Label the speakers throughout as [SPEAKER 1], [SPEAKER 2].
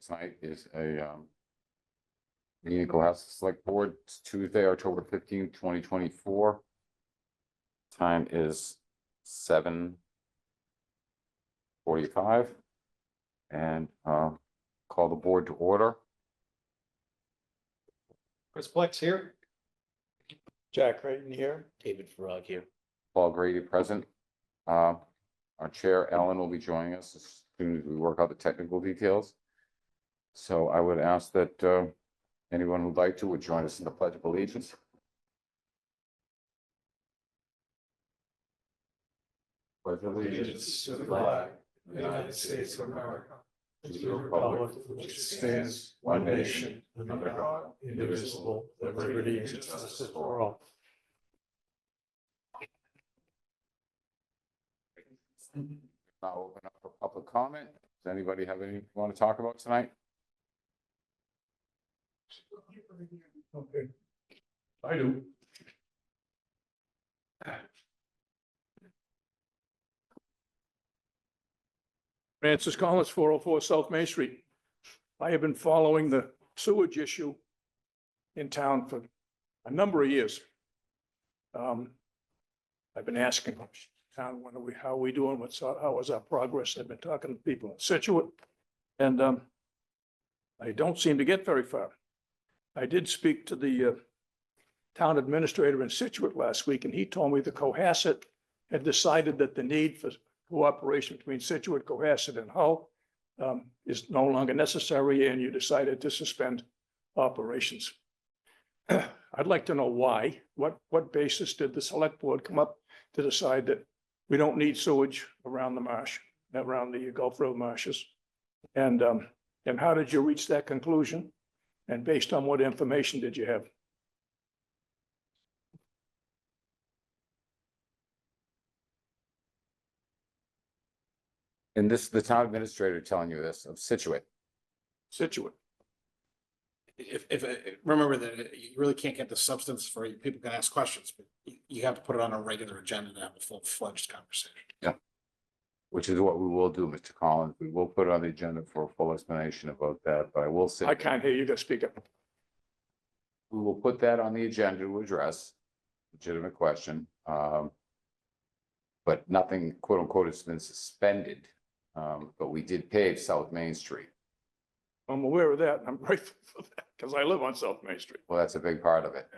[SPEAKER 1] tonight is a meeting of Cohasset Select Board. It's Tuesday, October 15th, 2024. Time is 7:45 and call the board to order.
[SPEAKER 2] Chris Plex here.
[SPEAKER 3] Jack Creighton here.
[SPEAKER 2] David Farag here.
[SPEAKER 1] Paul Grady present. Our chair, Ellen, will be joining us as soon as we work out the technical details. So I would ask that anyone who'd like to would join us in the Pledge of Allegiance. Pledge of
[SPEAKER 3] Allegiance to the flag of the United States of America, to the republic which stands one nation, under God, indivisible, with liberty and justice for all.
[SPEAKER 1] Now open up for public comment. Does anybody have anything you want to talk about tonight?
[SPEAKER 3] Okay. I do. Francis Collins, 404 South Main Street. I have been following the sewage issue in town for a number of years. I've been asking town, how are we doing? How is our progress? I've been talking to people in Situate, and I don't seem to get very far. I did speak to the town administrator in Situate last week, and he told me the Cohasset had decided that the need for cooperation between Situate, Cohasset, and Hull is no longer necessary, and you decided to suspend operations. I'd like to know why. What basis did the select board come up to decide that we don't need sewage around the marsh, around the Gulf Road marshes? And how did you reach that conclusion? And based on what information did you have?
[SPEAKER 1] And this, the town administrator telling you this of Situate.
[SPEAKER 3] Situate.
[SPEAKER 2] If remember that you really can't get the substance for you. People can ask questions, but you have to put it on a regular agenda to have a full-fledged conversation.
[SPEAKER 1] Yeah. Which is what we will do, Mr. Collins. We will put on the agenda for a full explanation about that, but I will say.
[SPEAKER 3] I can't hear you. Gotta speak up.
[SPEAKER 1] We will put that on the agenda to address legitimate question. But nothing, quote unquote, has been suspended. But we did pave South Main Street.
[SPEAKER 3] I'm aware of that. I'm grateful for that because I live on South Main Street.
[SPEAKER 1] Well, that's a big part of it.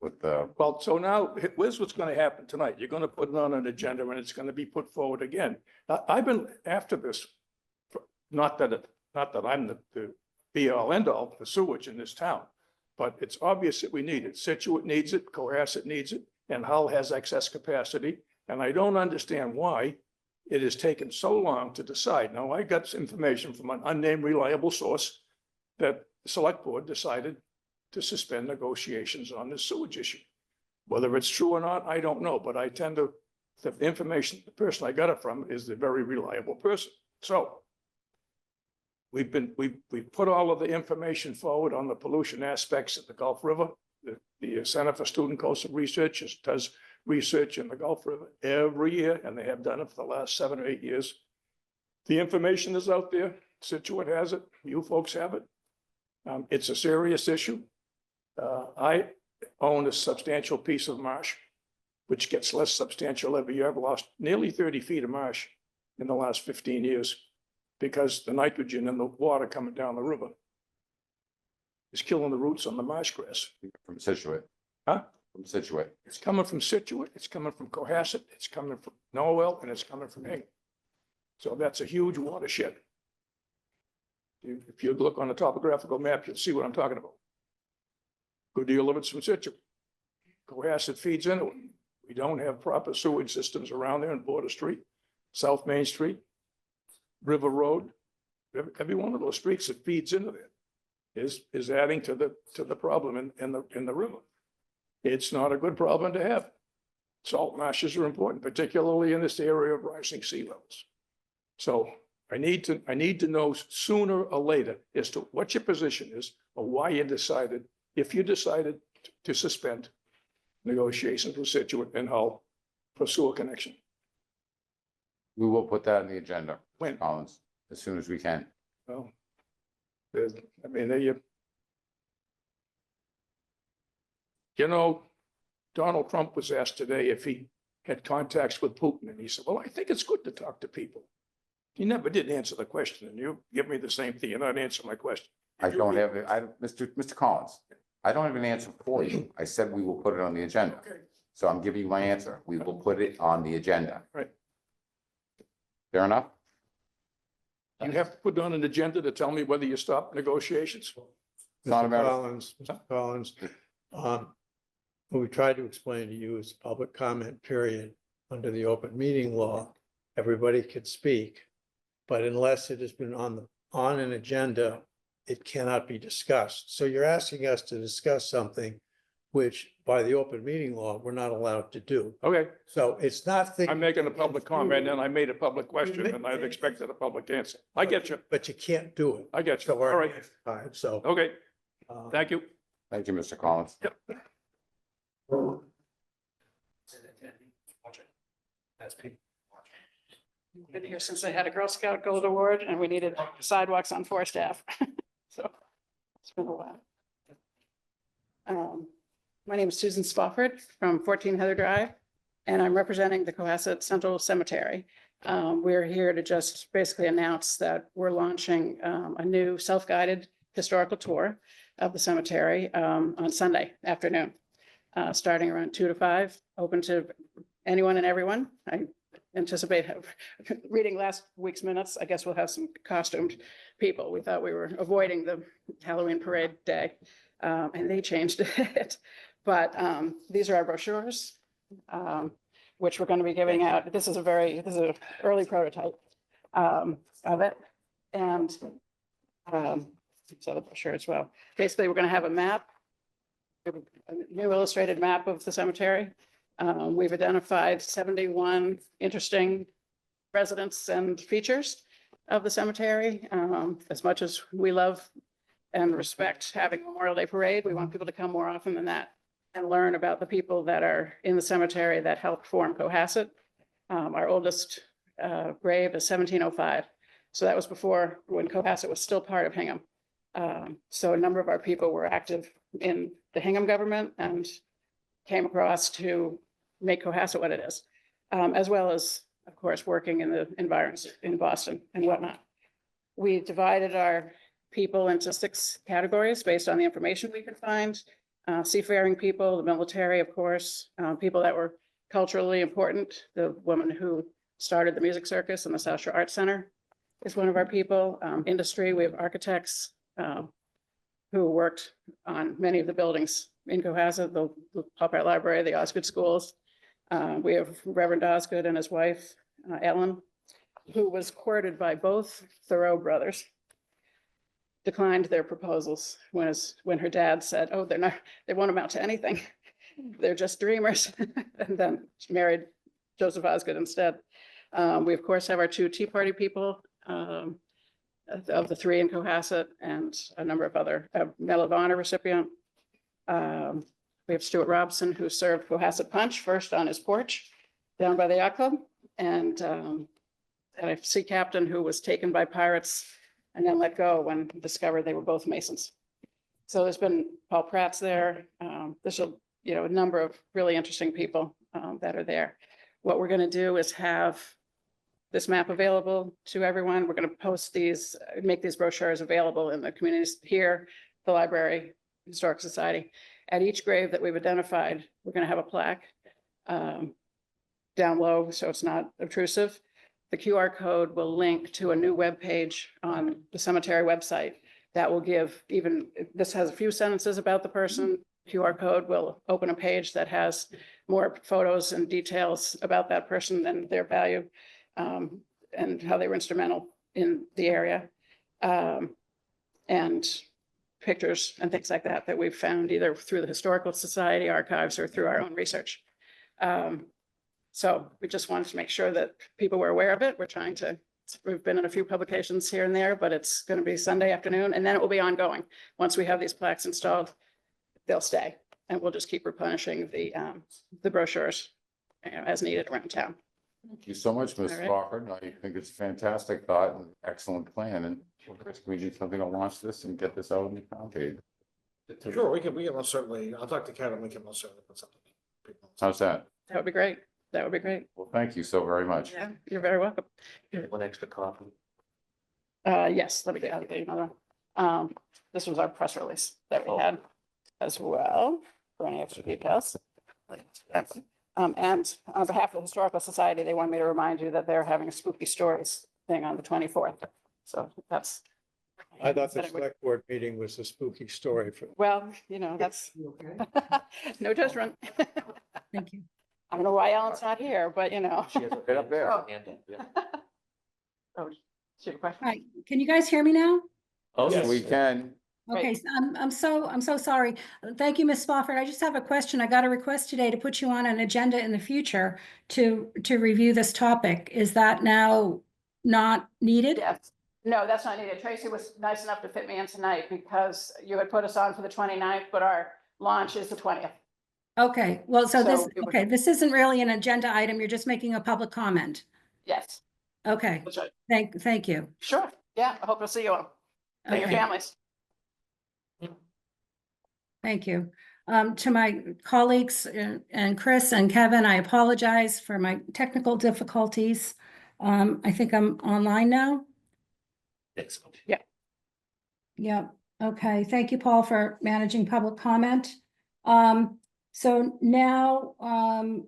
[SPEAKER 1] With the,
[SPEAKER 3] Well, so now here's what's going to happen tonight. You're going to put it on an agenda and it's going to be put forward again. I've been after this, not that I'm the be all end all for sewage in this town, but it's obvious that we need it. Situate needs it, Cohasset needs it, and Hull has excess capacity. And I don't understand why it has taken so long to decide. Now, I got some information from an unnamed reliable source that the select board decided to suspend negotiations on this sewage issue. Whether it's true or not, I don't know, but I tend to, the information, the person I got it from is the very reliable person. So we've put all of the information forward on the pollution aspects of the Gulf River. The Center for Student Coastal Research does research in the Gulf River every year, and they have done it for the last 7 or 8 years. The information is out there. Situate has it. You folks have it. It's a serious issue. I own a substantial piece of marsh, which gets less substantial every year. I've lost nearly 30 feet of marsh in the last 15 years because the nitrogen in the water coming down the river is killing the roots on the marsh grass.
[SPEAKER 1] from Situate.
[SPEAKER 3] Huh?
[SPEAKER 1] From Situate.
[SPEAKER 3] It's coming from Situate, it's coming from Cohasset, it's coming from Norwell, and it's coming from Hingham. So that's a huge watershed. If you look on the topographical map, you'll see what I'm talking about. Good deal of it's from Situate. Cohasset feeds into it. We don't have proper sewage systems around there on Border Street, South Main Street, River Road. Every one of those streets that feeds into there is adding to the problem in the river. It's not a good problem to have. Salt marshes are important, particularly in this area of rising sea levels. So I need to know sooner or later as to what your position is or why you decided, if you decided to suspend negotiations with Situate and Hull for sewer connection.
[SPEAKER 1] We will put that on the agenda,
[SPEAKER 3] When?
[SPEAKER 1] Collins, as soon as we can.
[SPEAKER 3] Well, I mean, you know, Donald Trump was asked today if he had contacts with Putin, and he said, well, I think it's good to talk to people. He never did answer the question, and you give me the same thing, you're not answering my question.
[SPEAKER 1] I don't have, Mr. Collins, I don't have an answer for you. I said we will put it on the agenda.
[SPEAKER 3] Okay.
[SPEAKER 1] So I'm giving you my answer. We will put it on the agenda.
[SPEAKER 3] Right.
[SPEAKER 1] Fair enough?
[SPEAKER 3] You have to put on an agenda to tell me whether you stop negotiations.
[SPEAKER 1] It's not a matter-
[SPEAKER 4] Mr. Collins, what we tried to explain to you is public comment period under the open meeting law. Everybody could speak, but unless it has been on an agenda, it cannot be discussed. So you're asking us to discuss something which by the open meeting law, we're not allowed to do.
[SPEAKER 3] Okay,
[SPEAKER 4] So it's not.
[SPEAKER 3] I'm making a public comment and I made a public question and I'd expected a public answer. I get you.
[SPEAKER 4] But you can't do it.
[SPEAKER 3] I get you.
[SPEAKER 4] So we're-
[SPEAKER 3] All right.
[SPEAKER 4] All right, so.
[SPEAKER 3] Okay,
[SPEAKER 4] uh,
[SPEAKER 3] thank you.
[SPEAKER 1] Thank you, Mr. Collins.
[SPEAKER 3] Yep.
[SPEAKER 2] That's people.
[SPEAKER 5] Been here since they had a Girl Scout Gold Award and we needed sidewalks on Forest Ave. So it's been a while. My name is Susan Spofford from 14 Heather Drive, and I'm representing the Cohasset Central Cemetery. We're here to just basically announce that we're launching a new self-guided historical tour of the cemetery on Sunday afternoon, starting around 2 to 5, open to anyone and everyone. I anticipate reading last week's minutes. I guess we'll have some costumed people. We thought we were avoiding the Halloween parade day, and they changed it. But these are our brochures, which we're going to be giving out. This is an early prototype of it. And so the brochure as well. Basically, we're going to have a map, a new illustrated map of the cemetery. We've identified 71 interesting residents and features of the cemetery. As much as we love and respect having Memorial Day Parade, we want people to come more often than that and learn about the people that are in the cemetery that helped form Cohasset. Our oldest grave is 1705. So that was before, when Cohasset was still part of Hingham. So a number of our people were active in the Hingham government and came across to make Cohasset what it is, as well as, of course, working in the environs in Boston and whatnot. We divided our people into 6 categories based on the information we could find. Seafaring people, the military, of course, people that were culturally important. The woman who started the music circus and the South Shore Arts Center is one of our people. Industry, we have architects who worked on many of the buildings in Cohasset, the Pop Art Library, the Osgood Schools. We have Reverend Osgood and his wife, Ellen, who was courted by both Thoreau brothers, declined their proposals when her dad said, oh, they won't amount to anything. They're just dreamers. And then she married Joseph Osgood instead. We, of course, have our 2 Tea Party people of the 3 in Cohasset and a number of other Medal of Honor recipient. We have Stuart Robson, who served Cohasset Punch first on his porch down by the yacht club, and a sea captain who was taken by pirates and then let go when discovered they were both Masons. So there's been Paul Pratt's there. There's a number of really interesting people that are there. What we're going to do is have this map available to everyone. We're going to post these, make these brochures available in the communities here, the library, Historic Society. At each grave that we've identified, we're going to have a plaque down low, so it's not obtrusive. The QR code will link to a new webpage on the cemetery website that will give this has a few sentences about the person. QR code will open a page that has more photos and details about that person and their value and how they were instrumental in the area. And pictures and things like that we've found either through the Historical Society archives or through our own research. So we just wanted to make sure that people were aware of it. We've been in a few publications here and there, but it's going to be Sunday afternoon, and then it will be ongoing. Once we have these plaques installed, they'll stay, and we'll just keep replenishing the brochures as needed around town.
[SPEAKER 1] Thank you so much, Ms.
[SPEAKER 5] All right.
[SPEAKER 1] Crawford. I think it's a fantastic thought and excellent plan. And Chris, can we do something to launch this and get this out in the county?
[SPEAKER 2] Sure, we can most certainly, I'll talk to Kevin, we can most certainly put something.
[SPEAKER 1] How's that?
[SPEAKER 5] That would be great. That would be great.
[SPEAKER 1] Well, thank you so very much.
[SPEAKER 5] Yeah, you're very welcome.
[SPEAKER 6] One extra copy.
[SPEAKER 5] Yes, let me get you another. This was our press release that we had as well, for any extra details. And on behalf of the Historical Society, they want me to remind you that they're having a spooky stories thing on the 24th. So that's.
[SPEAKER 4] I thought the select board meeting was a spooky story for.
[SPEAKER 5] Well, you know, that's, no judgment.
[SPEAKER 7] Thank you.
[SPEAKER 5] I don't know why Ellen's not here, but you know.
[SPEAKER 6] She has a-
[SPEAKER 1] Right up there.
[SPEAKER 5] Oh.
[SPEAKER 6] Yeah.
[SPEAKER 5] Oh, do you have a question?
[SPEAKER 7] Hi, can you guys hear me now?
[SPEAKER 6] Oh,
[SPEAKER 1] Yes,
[SPEAKER 6] yes.
[SPEAKER 1] we can.
[SPEAKER 7] Okay,
[SPEAKER 5] Right.
[SPEAKER 7] so I'm so sorry. Thank you, Ms. Spofford. I just have a question. I got a request today to put you on an agenda in the future to review this topic. Is that now not needed?
[SPEAKER 5] Yes. No, that's not needed. Tracy was nice enough to fit me in tonight because you had put us on for the 29th, but our launch is the 20th.
[SPEAKER 7] Okay, well, so this,
[SPEAKER 5] So it would-
[SPEAKER 7] okay, this isn't really an agenda item. You're just making a public comment.
[SPEAKER 5] Yes,
[SPEAKER 7] Okay,
[SPEAKER 5] that's right.
[SPEAKER 7] thank you.
[SPEAKER 5] Sure. Yeah, I hope to see you all and your
[SPEAKER 7] Okay.
[SPEAKER 5] families.
[SPEAKER 7] Thank you. To my colleagues and Chris and Kevin, I apologize for my technical difficulties. I think I'm online now.
[SPEAKER 6] Excellent.
[SPEAKER 7] Yeah, okay. Thank you, Paul, for managing public comment. So now,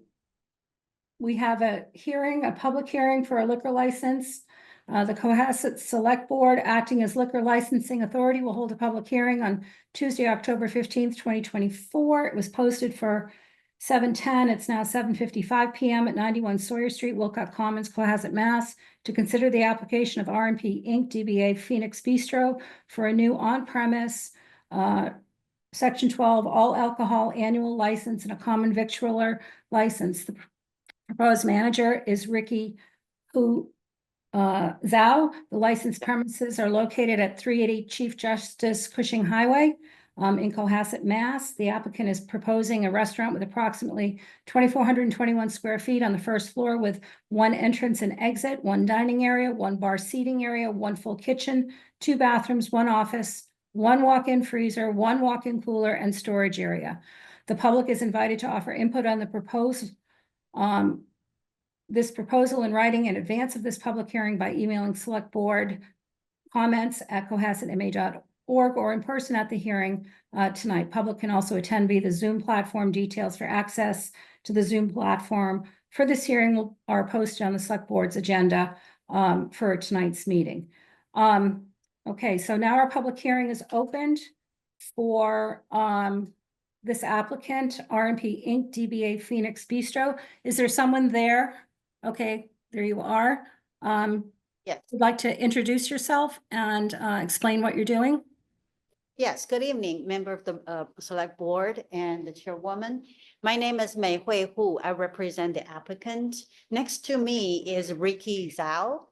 [SPEAKER 7] we have a hearing, a public hearing for a liquor license. The Cohasset Select Board, acting as liquor licensing authority, will hold a public hearing on Tuesday, October 15th, 2024. It was posted for 7:10. It's now 7:55 PM at 91 Sawyer Street, Wilcott Commons, Cohasset, Mass. To consider the application of RMP Inc., DBA Phoenix Bistro for a new on-premise Section 12 all alcohol annual license and a common victualler license. The proposed manager is Ricky Zhao. The licensed premises are located at 380 Chief Justice Cushing Highway in Cohasset, Mass. The applicant is proposing a restaurant with approximately 2,421 square feet on the first floor with one entrance and exit, one dining area, one bar seating area, one full kitchen, 2 bathrooms, 1 office, 1 walk-in freezer, 1 walk-in cooler, and storage area. The public is invited to offer input on the this proposal in writing in advance of this public hearing by emailing select board comments@cohassetma.org or in person at the hearing tonight. Public can also attend via the Zoom platform. Details for access to the Zoom platform for this hearing are posted on the select board's agenda for tonight's meeting. Okay, so now our public hearing is opened for this applicant, RMP Inc., DBA Phoenix Bistro. Is there someone there? Okay, there you are.
[SPEAKER 8] Yes.
[SPEAKER 7] Would like to introduce yourself and explain what you're doing?
[SPEAKER 8] Yes, good evening, member of the select board and the chairwoman. My name is Mei Hui Hu. I represent the applicant. Next to me is Ricky Zhao.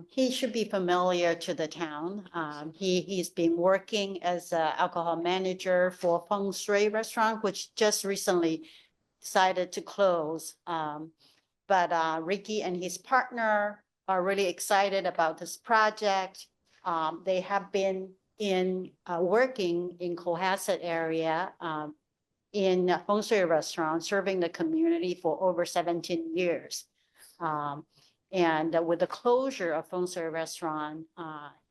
[SPEAKER 8] He should be familiar to the town. He's been working as an alcohol manager for Feng Shui Restaurant, which just recently decided to close. But Ricky and his partner are really excited about this project. They have been working in Cohasset area in a Feng Shui Restaurant, serving the community for over 17 years. And with the closure of Feng Shui Restaurant,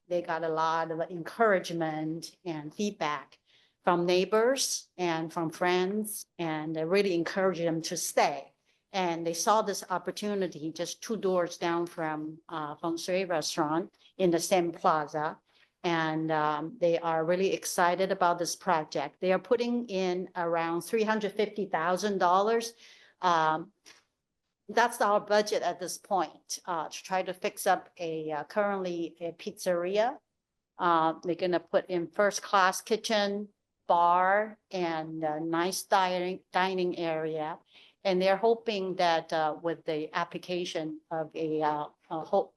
[SPEAKER 8] they got a lot of encouragement and feedback from neighbors and from friends, and they really encouraged them to stay. And they saw this opportunity just 2 doors down from Feng Shui Restaurant in the same plaza. And they are really excited about this project. They are putting in around $350,000. That's our budget at this point, to try to fix up currently a pizzeria. They're gonna put in first-class kitchen, bar, and a nice dining area. And they're hoping that with the application of a full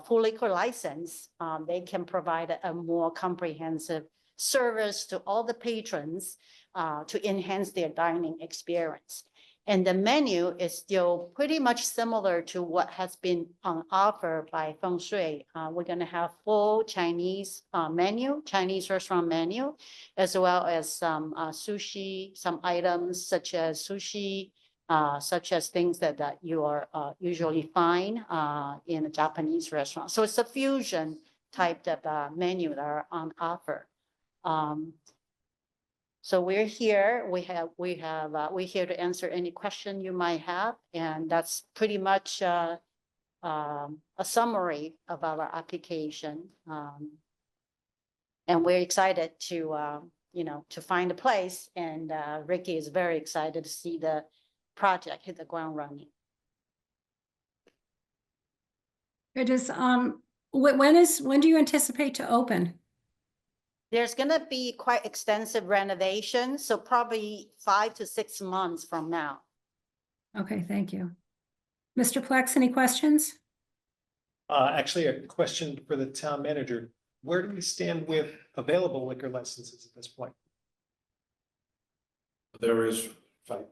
[SPEAKER 8] liquor license, they can provide a more comprehensive service to all the patrons to enhance their dining experience. And the menu is still pretty much similar to what has been on offer by Feng Shui. We're gonna have full Chinese menu, Chinese restaurant menu, as well as some sushi, some items such as sushi, such as things that you are usually find in a Japanese restaurant. So it's a fusion type of menu that are on offer. So we're here, we're here to answer any question you might have, and that's pretty much a summary of our application. And we're excited to, to find a place, and Ricky is very excited to see the project hit the ground running.
[SPEAKER 7] It is, when do you anticipate to open?
[SPEAKER 8] There's gonna be quite extensive renovation, so probably 5 to 6 months from now.
[SPEAKER 7] Okay, thank you. Mr. Plex, any questions?
[SPEAKER 9] Actually, a question for the town manager. Where do we stand with available liquor licenses at this point?
[SPEAKER 2] There is like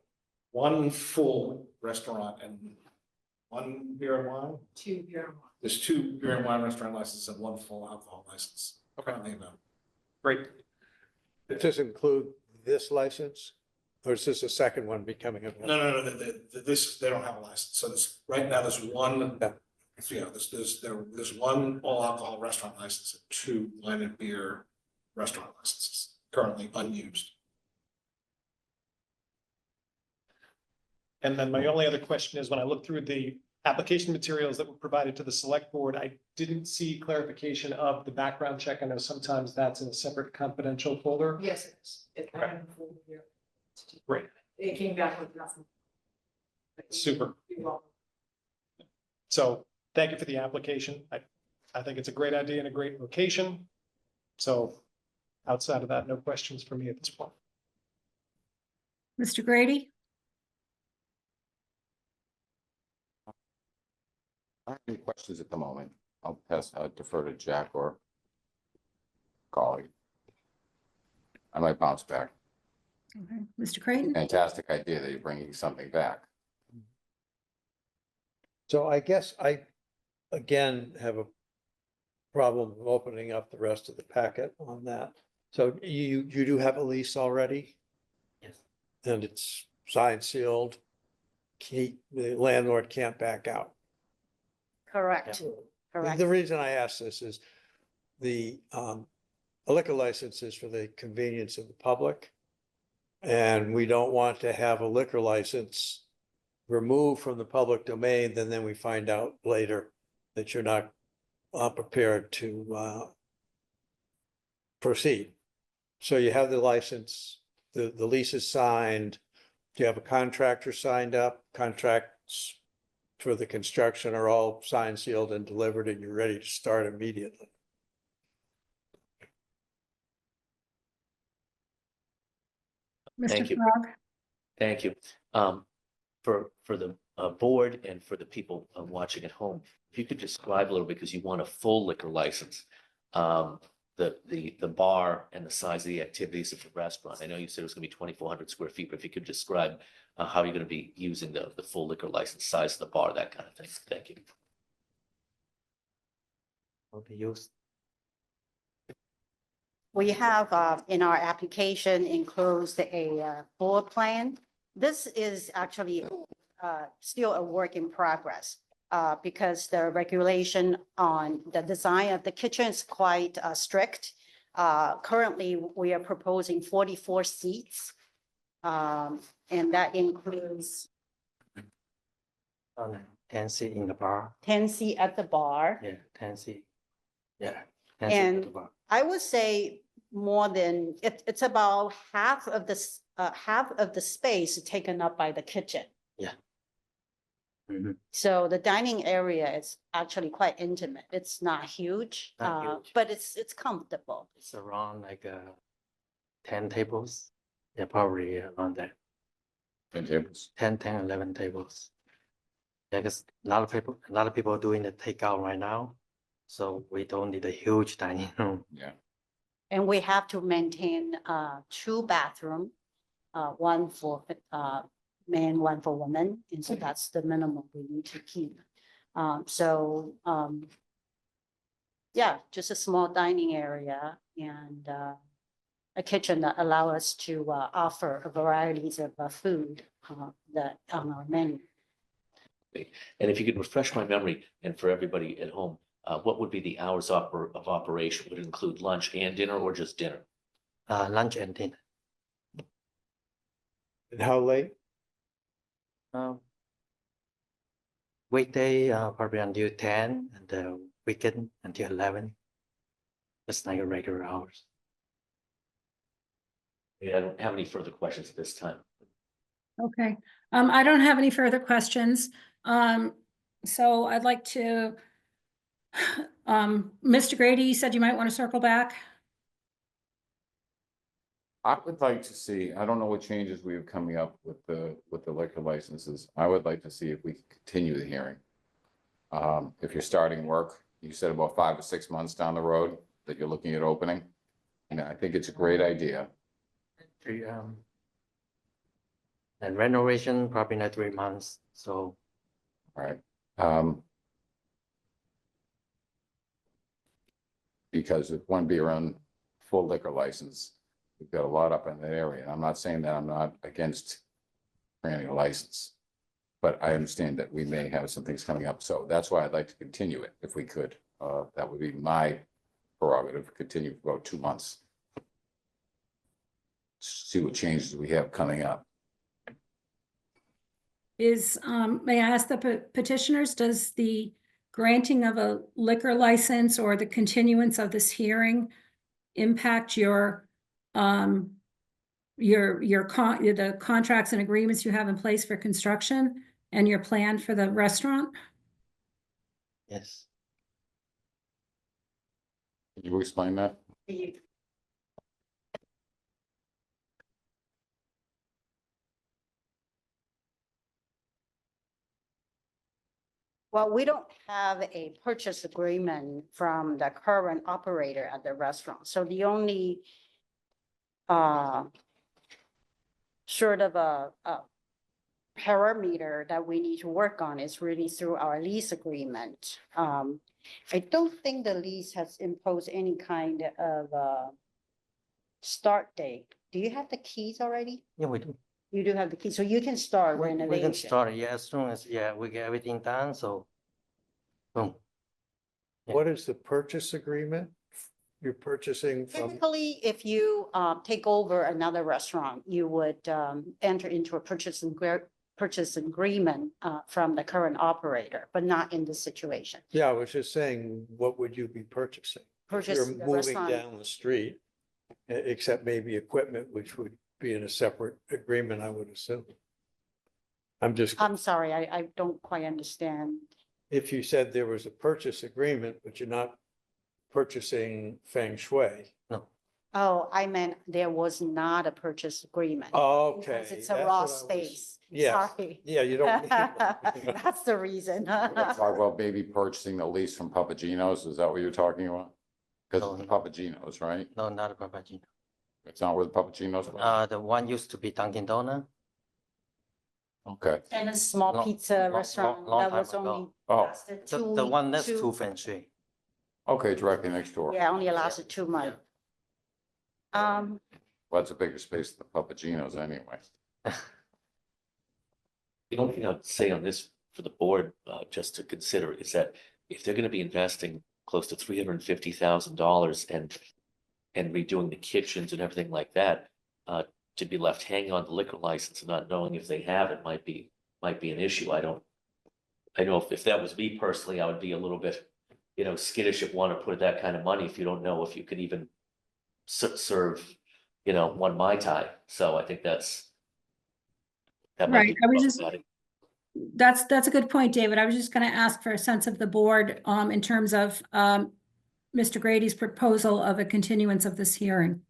[SPEAKER 2] one full restaurant and one beer and wine.
[SPEAKER 5] Two beer.
[SPEAKER 2] There's 2 beer and wine restaurant licenses and 1 full alcohol license. Currently available.
[SPEAKER 9] Great.
[SPEAKER 4] Does this include this license? Or is this a second one becoming available?
[SPEAKER 2] No, this, they don't have a license. So this, right now, there's one,
[SPEAKER 4] Yeah.
[SPEAKER 2] there's one all alcohol restaurant license and 2 wine and beer restaurant licenses currently unused.
[SPEAKER 9] And then my only other question is, when I looked through the application materials that were provided to the select board, I didn't see clarification of the background check. I know sometimes that's in a separate confidential folder.
[SPEAKER 10] Yes, it is. It's
[SPEAKER 9] Okay.
[SPEAKER 10] kind of full here.
[SPEAKER 9] Great,
[SPEAKER 10] It came back with nothing.
[SPEAKER 9] super.
[SPEAKER 10] You're welcome.
[SPEAKER 9] So thank you for the application. I think it's a great idea and a great location. So outside of that, no questions for me at this point.
[SPEAKER 7] Mr. Grady?
[SPEAKER 1] I don't have any questions at the moment. I'll defer to Jack or colleague. I might bounce back.
[SPEAKER 7] Okay, Mr. Creighton?
[SPEAKER 1] Fantastic idea that you're bringing something back.
[SPEAKER 4] So I guess I, again, have a problem of opening up the rest of the packet on that. So you do have a lease already?
[SPEAKER 6] Yes.
[SPEAKER 4] And it's signed, sealed? The landlord can't back out?
[SPEAKER 8] Correct,
[SPEAKER 4] The-
[SPEAKER 8] correct.
[SPEAKER 4] The reason I ask this is the a liquor license is for the convenience of the public. And we don't want to have a liquor license removed from the public domain, then we find out later that you're not prepared to proceed. So you have the license, the lease is signed. Do you have a contractor signed up? Contracts for the construction are all signed, sealed, and delivered, and you're ready to start immediately.
[SPEAKER 6] Thank
[SPEAKER 7] Mr.
[SPEAKER 6] you.
[SPEAKER 7] Frog?
[SPEAKER 6] Thank you. For the board and for the people watching at home, if you could describe a little bit, because you want a full liquor license, the bar and the size of the activities of the restaurant. I know you said it was gonna be 2,400 square feet, but if you could describe how you're gonna be using the full liquor license, size of the bar, that kind of thing. Thank you. Will be used.
[SPEAKER 8] We have in our application enclosed a floor plan. This is actually still a work in progress because the regulation on the design of the kitchen is quite strict. Currently, we are proposing 44 seats. And that includes
[SPEAKER 6] 10 seat in the bar.
[SPEAKER 8] 10 seat at the bar.
[SPEAKER 6] Yeah, 10 seat. Yeah.
[SPEAKER 8] And I would say more than, it's about half of the space taken up by the kitchen.
[SPEAKER 6] Mhm.
[SPEAKER 8] So the dining area is actually quite intimate. It's not huge,
[SPEAKER 6] Not huge.
[SPEAKER 8] but it's comfortable.
[SPEAKER 6] It's around like 10 tables. Yeah, probably around that.
[SPEAKER 1] 10 tables.
[SPEAKER 6] 10, 11 tables. Yeah, because a lot of people are doing the takeout right now. So we don't need a huge dining room.
[SPEAKER 1] Yeah.
[SPEAKER 8] And we have to maintain 2 bathroom, one for man, one for woman, and so that's the minimum we need to keep. Yeah, just a small dining area and a kitchen that allow us to offer a varieties of food that on our menu.
[SPEAKER 6] And if you could refresh my memory and for everybody at home, what would be the hours of operation? Would it include lunch and dinner or just dinner?
[SPEAKER 11] Lunch and dinner.
[SPEAKER 4] And how late?
[SPEAKER 11] Weekday, probably until 10, and the weekend until 11. Just like a regular hours.
[SPEAKER 6] Yeah, I don't have any further questions at this time.
[SPEAKER 7] Okay, I don't have any further questions. So I'd like to, Mr. Grady, you said you might want to circle back.
[SPEAKER 1] I would like to see, I don't know what changes we have coming up with the liquor licenses. I would like to see if we can continue the hearing. If you're starting work, you said about 5 or 6 months down the road that you're looking at opening. And I think it's a great idea.
[SPEAKER 11] And renovation probably not 3 months, so.
[SPEAKER 1] Right. Because if one beer on full liquor license, we've got a lot up in that area. I'm not saying that I'm not against granting a license. But I understand that we may have some things coming up, so that's why I'd like to continue it if we could. That would be my prerogative, continue for about 2 months. See what changes we have coming up.
[SPEAKER 7] May I ask the petitioners, does the granting of a liquor license or the continuance of this hearing impact the contracts and agreements you have in place for construction and your plan for the restaurant?
[SPEAKER 11] Yes.
[SPEAKER 1] Can you explain that?
[SPEAKER 8] Well, we don't have a purchase agreement from the current operator at the restaurant, so the only sort of a parameter that we need to work on is really through our lease agreement. I don't think the lease has imposed any kind of start date. Do you have the keys already?
[SPEAKER 11] Yeah, we do.
[SPEAKER 8] You do have the keys, so you can start
[SPEAKER 11] We can
[SPEAKER 8] renovation.
[SPEAKER 11] start, yeah, as soon as, yeah, we get everything done, so. Boom. Yeah.
[SPEAKER 4] What is the purchase agreement? You're purchasing from,
[SPEAKER 8] Typically, if you take over another restaurant, you would enter into a purchase agreement from the current operator, but not in this situation.
[SPEAKER 4] yeah, I was just saying, what would you be purchasing? If
[SPEAKER 8] Purchase
[SPEAKER 4] you're
[SPEAKER 8] the
[SPEAKER 4] moving
[SPEAKER 8] restaurant.
[SPEAKER 4] down the street, except maybe equipment, which would be in a separate agreement, I would assume.
[SPEAKER 8] I'm sorry, I don't quite understand.
[SPEAKER 4] If you said there was a purchase agreement, but you're not purchasing feng shui.
[SPEAKER 8] Oh, I meant there was not a purchase agreement.
[SPEAKER 4] Okay.
[SPEAKER 8] Because it's a
[SPEAKER 4] that's
[SPEAKER 8] raw
[SPEAKER 4] what I was-
[SPEAKER 8] space.
[SPEAKER 4] Yes.
[SPEAKER 8] Sorry.
[SPEAKER 4] Yeah, you don't. need one.
[SPEAKER 8] That's the reason.
[SPEAKER 1] Talk about maybe purchasing the lease from Papagino's. Is that what you're talking about? Because it's Papagino's, right?
[SPEAKER 11] No, not a Papagino.
[SPEAKER 1] It's not where the Papagino's was?
[SPEAKER 11] The one used to be Dunkin' Donut.
[SPEAKER 1] Okay.
[SPEAKER 8] And a small
[SPEAKER 11] Long-
[SPEAKER 8] pizza
[SPEAKER 11] long-
[SPEAKER 8] restaurant
[SPEAKER 11] long
[SPEAKER 8] that
[SPEAKER 11] time
[SPEAKER 8] was
[SPEAKER 11] ago.
[SPEAKER 8] only
[SPEAKER 1] Oh,
[SPEAKER 8] lasted
[SPEAKER 11] The
[SPEAKER 8] 2
[SPEAKER 11] the one
[SPEAKER 8] weeks,
[SPEAKER 11] next to Feng Shui.
[SPEAKER 1] okay, directly next door.
[SPEAKER 8] Yeah, only lasted 2 months.
[SPEAKER 1] Well, that's a bigger space than the Papagino's anyway.
[SPEAKER 6] The only thing I'd say on this for the board, just to consider is that if they're gonna be investing close to $350,000 and redoing the kitchens and everything like that, to be left hanging on the liquor license and not knowing if they have it might be an issue. I know if that was me personally, I would be a little bit, skittish of wanting to put that kind of money if you don't know if you could even serve, one Mai Tai. So I think that might
[SPEAKER 7] Right,
[SPEAKER 6] be
[SPEAKER 7] I was just-
[SPEAKER 6] problematic.
[SPEAKER 7] That's a good point, David. I was just going to ask for a sense of the board in terms of Mr. Grady's proposal of a continuance of this hearing.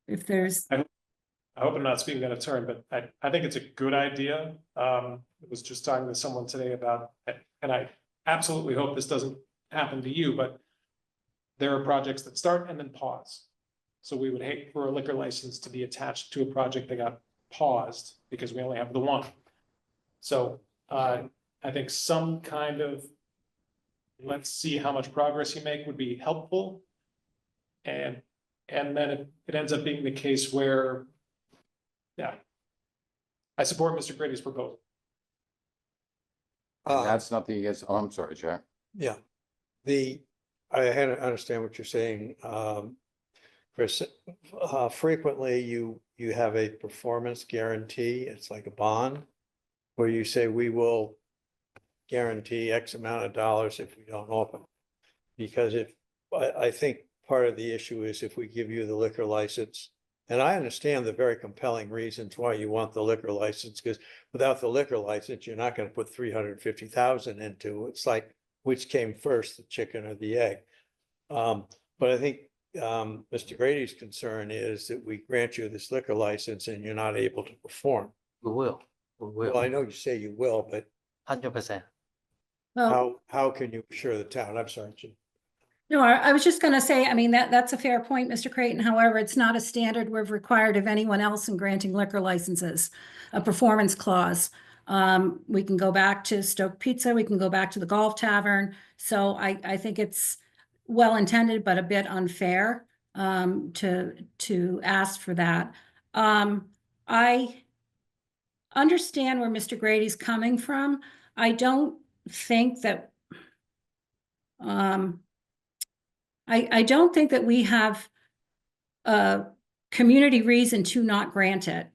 [SPEAKER 7] If there's,
[SPEAKER 9] I hope I'm not speaking out of turn, but I think it's a good idea. I was just talking to someone today about, and I absolutely hope this doesn't happen to you, but there are projects that start and then pause. So we would hate for a liquor license to be attached to a project that got paused because we only have the one. So I think some kind of, let's see how much progress you make would be helpful. And then it ends up being the case where, yeah. I support Mr. Grady's proposal.
[SPEAKER 1] And that's nothing against, oh, I'm sorry, Jack.
[SPEAKER 4] Yeah, I had to understand what you're saying. Chris, frequently you have a performance guarantee. It's like a bond where you say we will guarantee X amount of dollars if we don't open. Because I think part of the issue is if we give you the liquor license, and I understand the very compelling reasons why you want the liquor license, because without the liquor license, you're not gonna put 350,000 into. It's like, which came first, the chicken or the egg? But I think Mr. Grady's concern is that we grant you this liquor license and you're not able to perform.
[SPEAKER 11] We will,
[SPEAKER 4] Well, I know you say you will, but
[SPEAKER 11] 100%.
[SPEAKER 7] Well,
[SPEAKER 4] how can you assure the town? I'm sorry, Jim.
[SPEAKER 7] no, I was just gonna say, I mean, that's a fair point, Mr. Creighton. However, it's not a standard we've required of anyone else in granting liquor licenses, a performance clause. We can go back to Stoke Pizza, we can go back to the Golf Tavern. So I think it's well-intended, but a bit unfair to ask for that. I understand where Mr. Grady's coming from. I don't think that I don't think that we have a community reason to not grant it.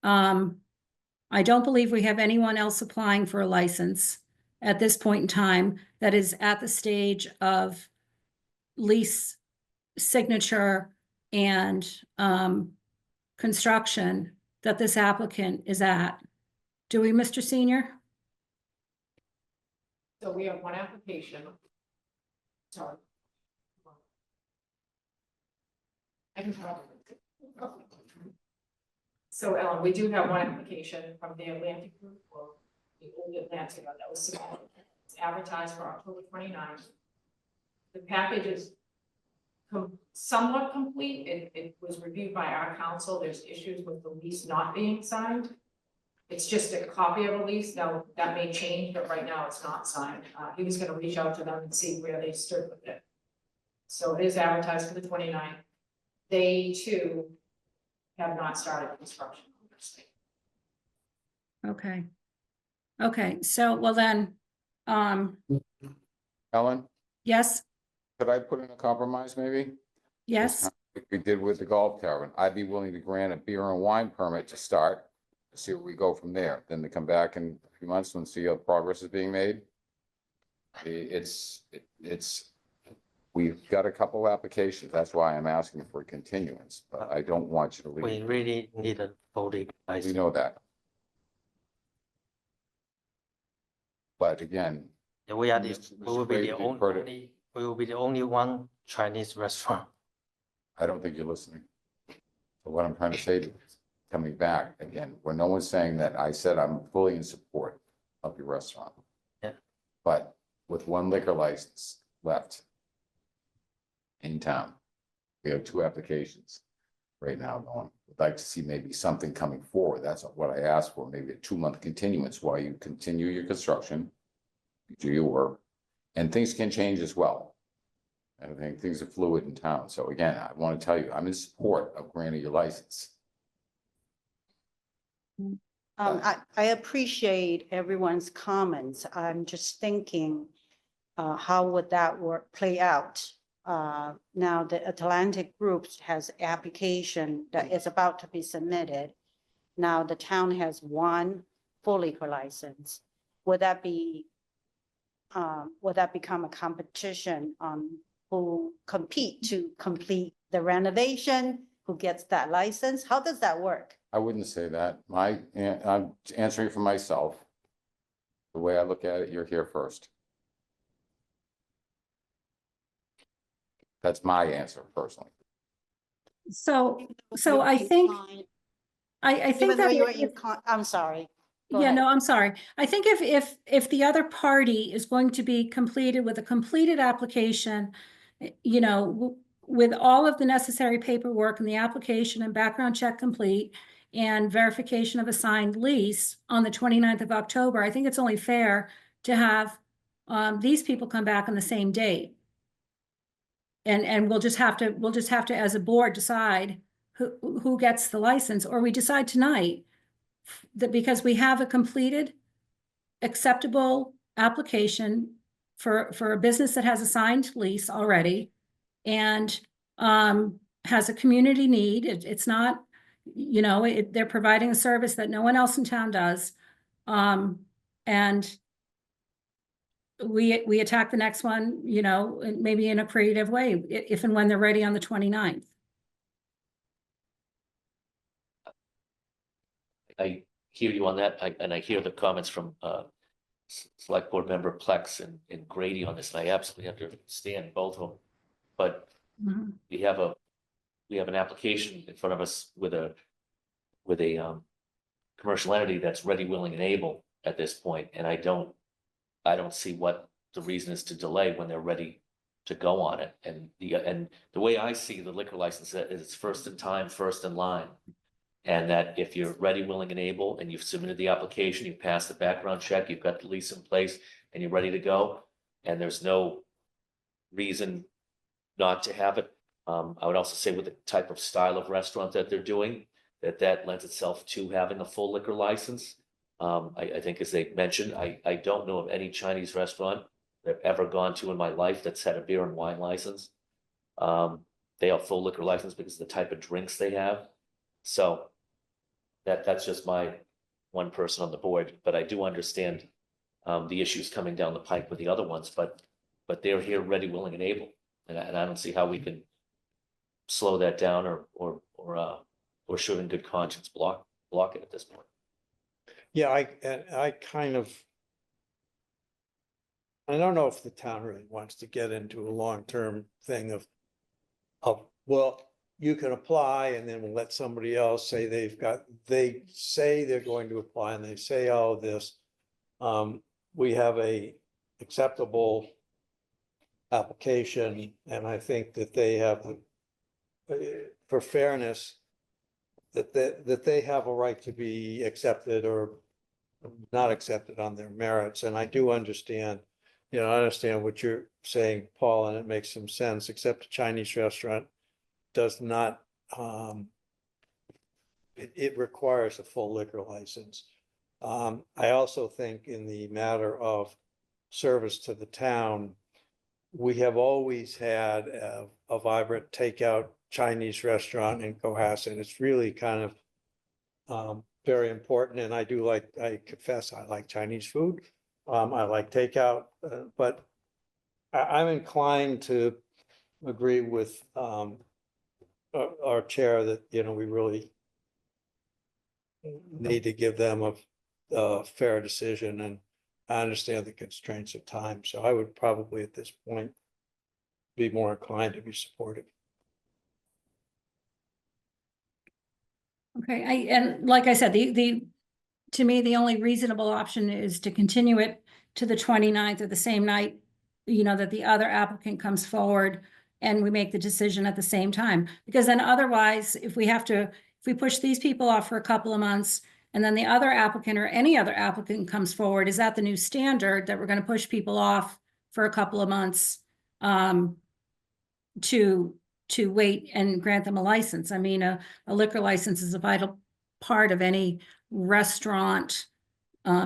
[SPEAKER 7] I don't believe we have anyone else applying for a license at this point in time that is at the stage of lease signature and construction that this applicant is at. Do we, Mr. Senior?
[SPEAKER 10] So we have one application. Sorry. I can talk. So Ellen, we do have one application from the Atlantic Group, or the old Atlantic, that was submitted. It's advertised for October 29th. The package is somewhat complete. It was reviewed by our council. There's issues with the lease not being signed. It's just a copy of a lease. Now, that may change, but right now it's not signed. He was gonna reach out to them and see where they stood with it. So it is advertised for the 29th. They too have not started construction.
[SPEAKER 7] Okay. Okay, so, well then,
[SPEAKER 1] Ellen,
[SPEAKER 7] yes,
[SPEAKER 1] could I put in a compromise maybe?
[SPEAKER 7] yes,
[SPEAKER 1] Like we did with the Golf Tavern. I'd be willing to grant a beer and wine permit to start, see where we go from there, then to come back in a few months and see how progress is being made. We've got a couple applications. That's why I'm asking for a continuance, but I don't want you to
[SPEAKER 11] We
[SPEAKER 1] leave.
[SPEAKER 11] really need a fully
[SPEAKER 1] We
[SPEAKER 11] license.
[SPEAKER 1] know that. But again,
[SPEAKER 11] We are
[SPEAKER 1] Mr.
[SPEAKER 11] we will be
[SPEAKER 1] Brady,
[SPEAKER 11] the
[SPEAKER 1] you've heard it.
[SPEAKER 11] only, we will be the only one Chinese restaurant.
[SPEAKER 1] I don't think you're listening. So what I'm trying to say to you is, coming back again, where no one's saying that, I said I'm fully in support of your restaurant.
[SPEAKER 11] Yeah.
[SPEAKER 1] But with one liquor license left in town, we have 2 applications right now going. Would like to see maybe something coming forward. That's what I asked for, maybe a 2-month continuance while you continue your construction, you do your work, and things can change as well. I think things are fluid in town. So again, I want to tell you, I'm in support of granting your license.
[SPEAKER 8] I appreciate everyone's comments. I'm just thinking, how would that play out? Now the Atlantic Group has application that is about to be submitted. Now the town has one full liquor license. Would that become a competition on who compete to complete the renovation? Who gets that license? How does that work?
[SPEAKER 1] I wouldn't say that. I'm answering for myself. The way I look at it, you're here first. That's my answer personally.
[SPEAKER 7] so I think, I think
[SPEAKER 8] Even though
[SPEAKER 7] that.
[SPEAKER 8] you were
[SPEAKER 7] if-
[SPEAKER 8] I'm sorry. Go
[SPEAKER 7] Yeah,
[SPEAKER 8] ahead.
[SPEAKER 7] no, I'm sorry. I think if the other party is going to be completed with a completed application, with all of the necessary paperwork and the application and background check complete and verification of a signed lease on the 29th of October, I think it's only fair to have these people come back on the same date. And we'll just have to, as a board, decide who gets the license, or we decide tonight that because we have a completed, acceptable application for a business that has a signed lease already and has a community need. It's not, you know, they're providing a service that no one else in town does. And we attack the next one, you know, maybe in a creative way, if and when they're ready on the 29th.
[SPEAKER 6] I hear you on that, and I hear the comments from Select Board Member Plex and Grady on this, and I absolutely understand both of them. But
[SPEAKER 7] Mhm.
[SPEAKER 6] we have an application in front of us with a commercial entity that's ready, willing, and able at this point, and I don't see what the reason is to delay when they're ready to go on it. And the way I see the liquor license is it's first in time, first in line. And that if you're ready, willing, and able, and you've submitted the application, you passed the background check, you've got the lease in place, and you're ready to go, and there's no reason not to have it. I would also say with the type of style of restaurant that they're doing, that lends itself to having a full liquor license. I think as they mentioned, I don't know of any Chinese restaurant that I've ever gone to in my life that's had a beer and wine license. They have full liquor license because of the type of drinks they have. So that's just my one person on the board, but I do understand the issues coming down the pike with the other ones, but they're here ready, willing, and able. And I don't see how we can slow that down or should in good conscience block it at this point.
[SPEAKER 4] Yeah, I don't know if the town really wants to get into a long-term thing of, well, you can apply and then we'll let somebody else say they say they're going to apply and they say, oh, this, we have a acceptable application, and I think that they have, for fairness, that they have a right to be accepted or not accepted on their merits. And I do understand, I understand what you're saying, Paul, and it makes some sense, except a Chinese restaurant does not, it requires a full liquor license. I also think in the matter of service to the town, we have always had a vibrant takeout Chinese restaurant in Cohasset. It's really kind of very important, and I confess, I like Chinese food. I like takeout, but I'm inclined to agree with our chair that, we really need to give them a fair decision, and I understand the constraints of time, so I would probably at this point be more inclined to be supportive.
[SPEAKER 7] Okay, and like I said, to me, the only reasonable option is to continue it to the 29th or the same night, that the other applicant comes forward and we make the decision at the same time. Because then otherwise, if we push these people off for a couple of months, and then the other applicant or any other applicant comes forward, is that the new standard that we're going to push people off for a couple of months to wait and grant them a license? I mean, a liquor license is a vital part of any restaurant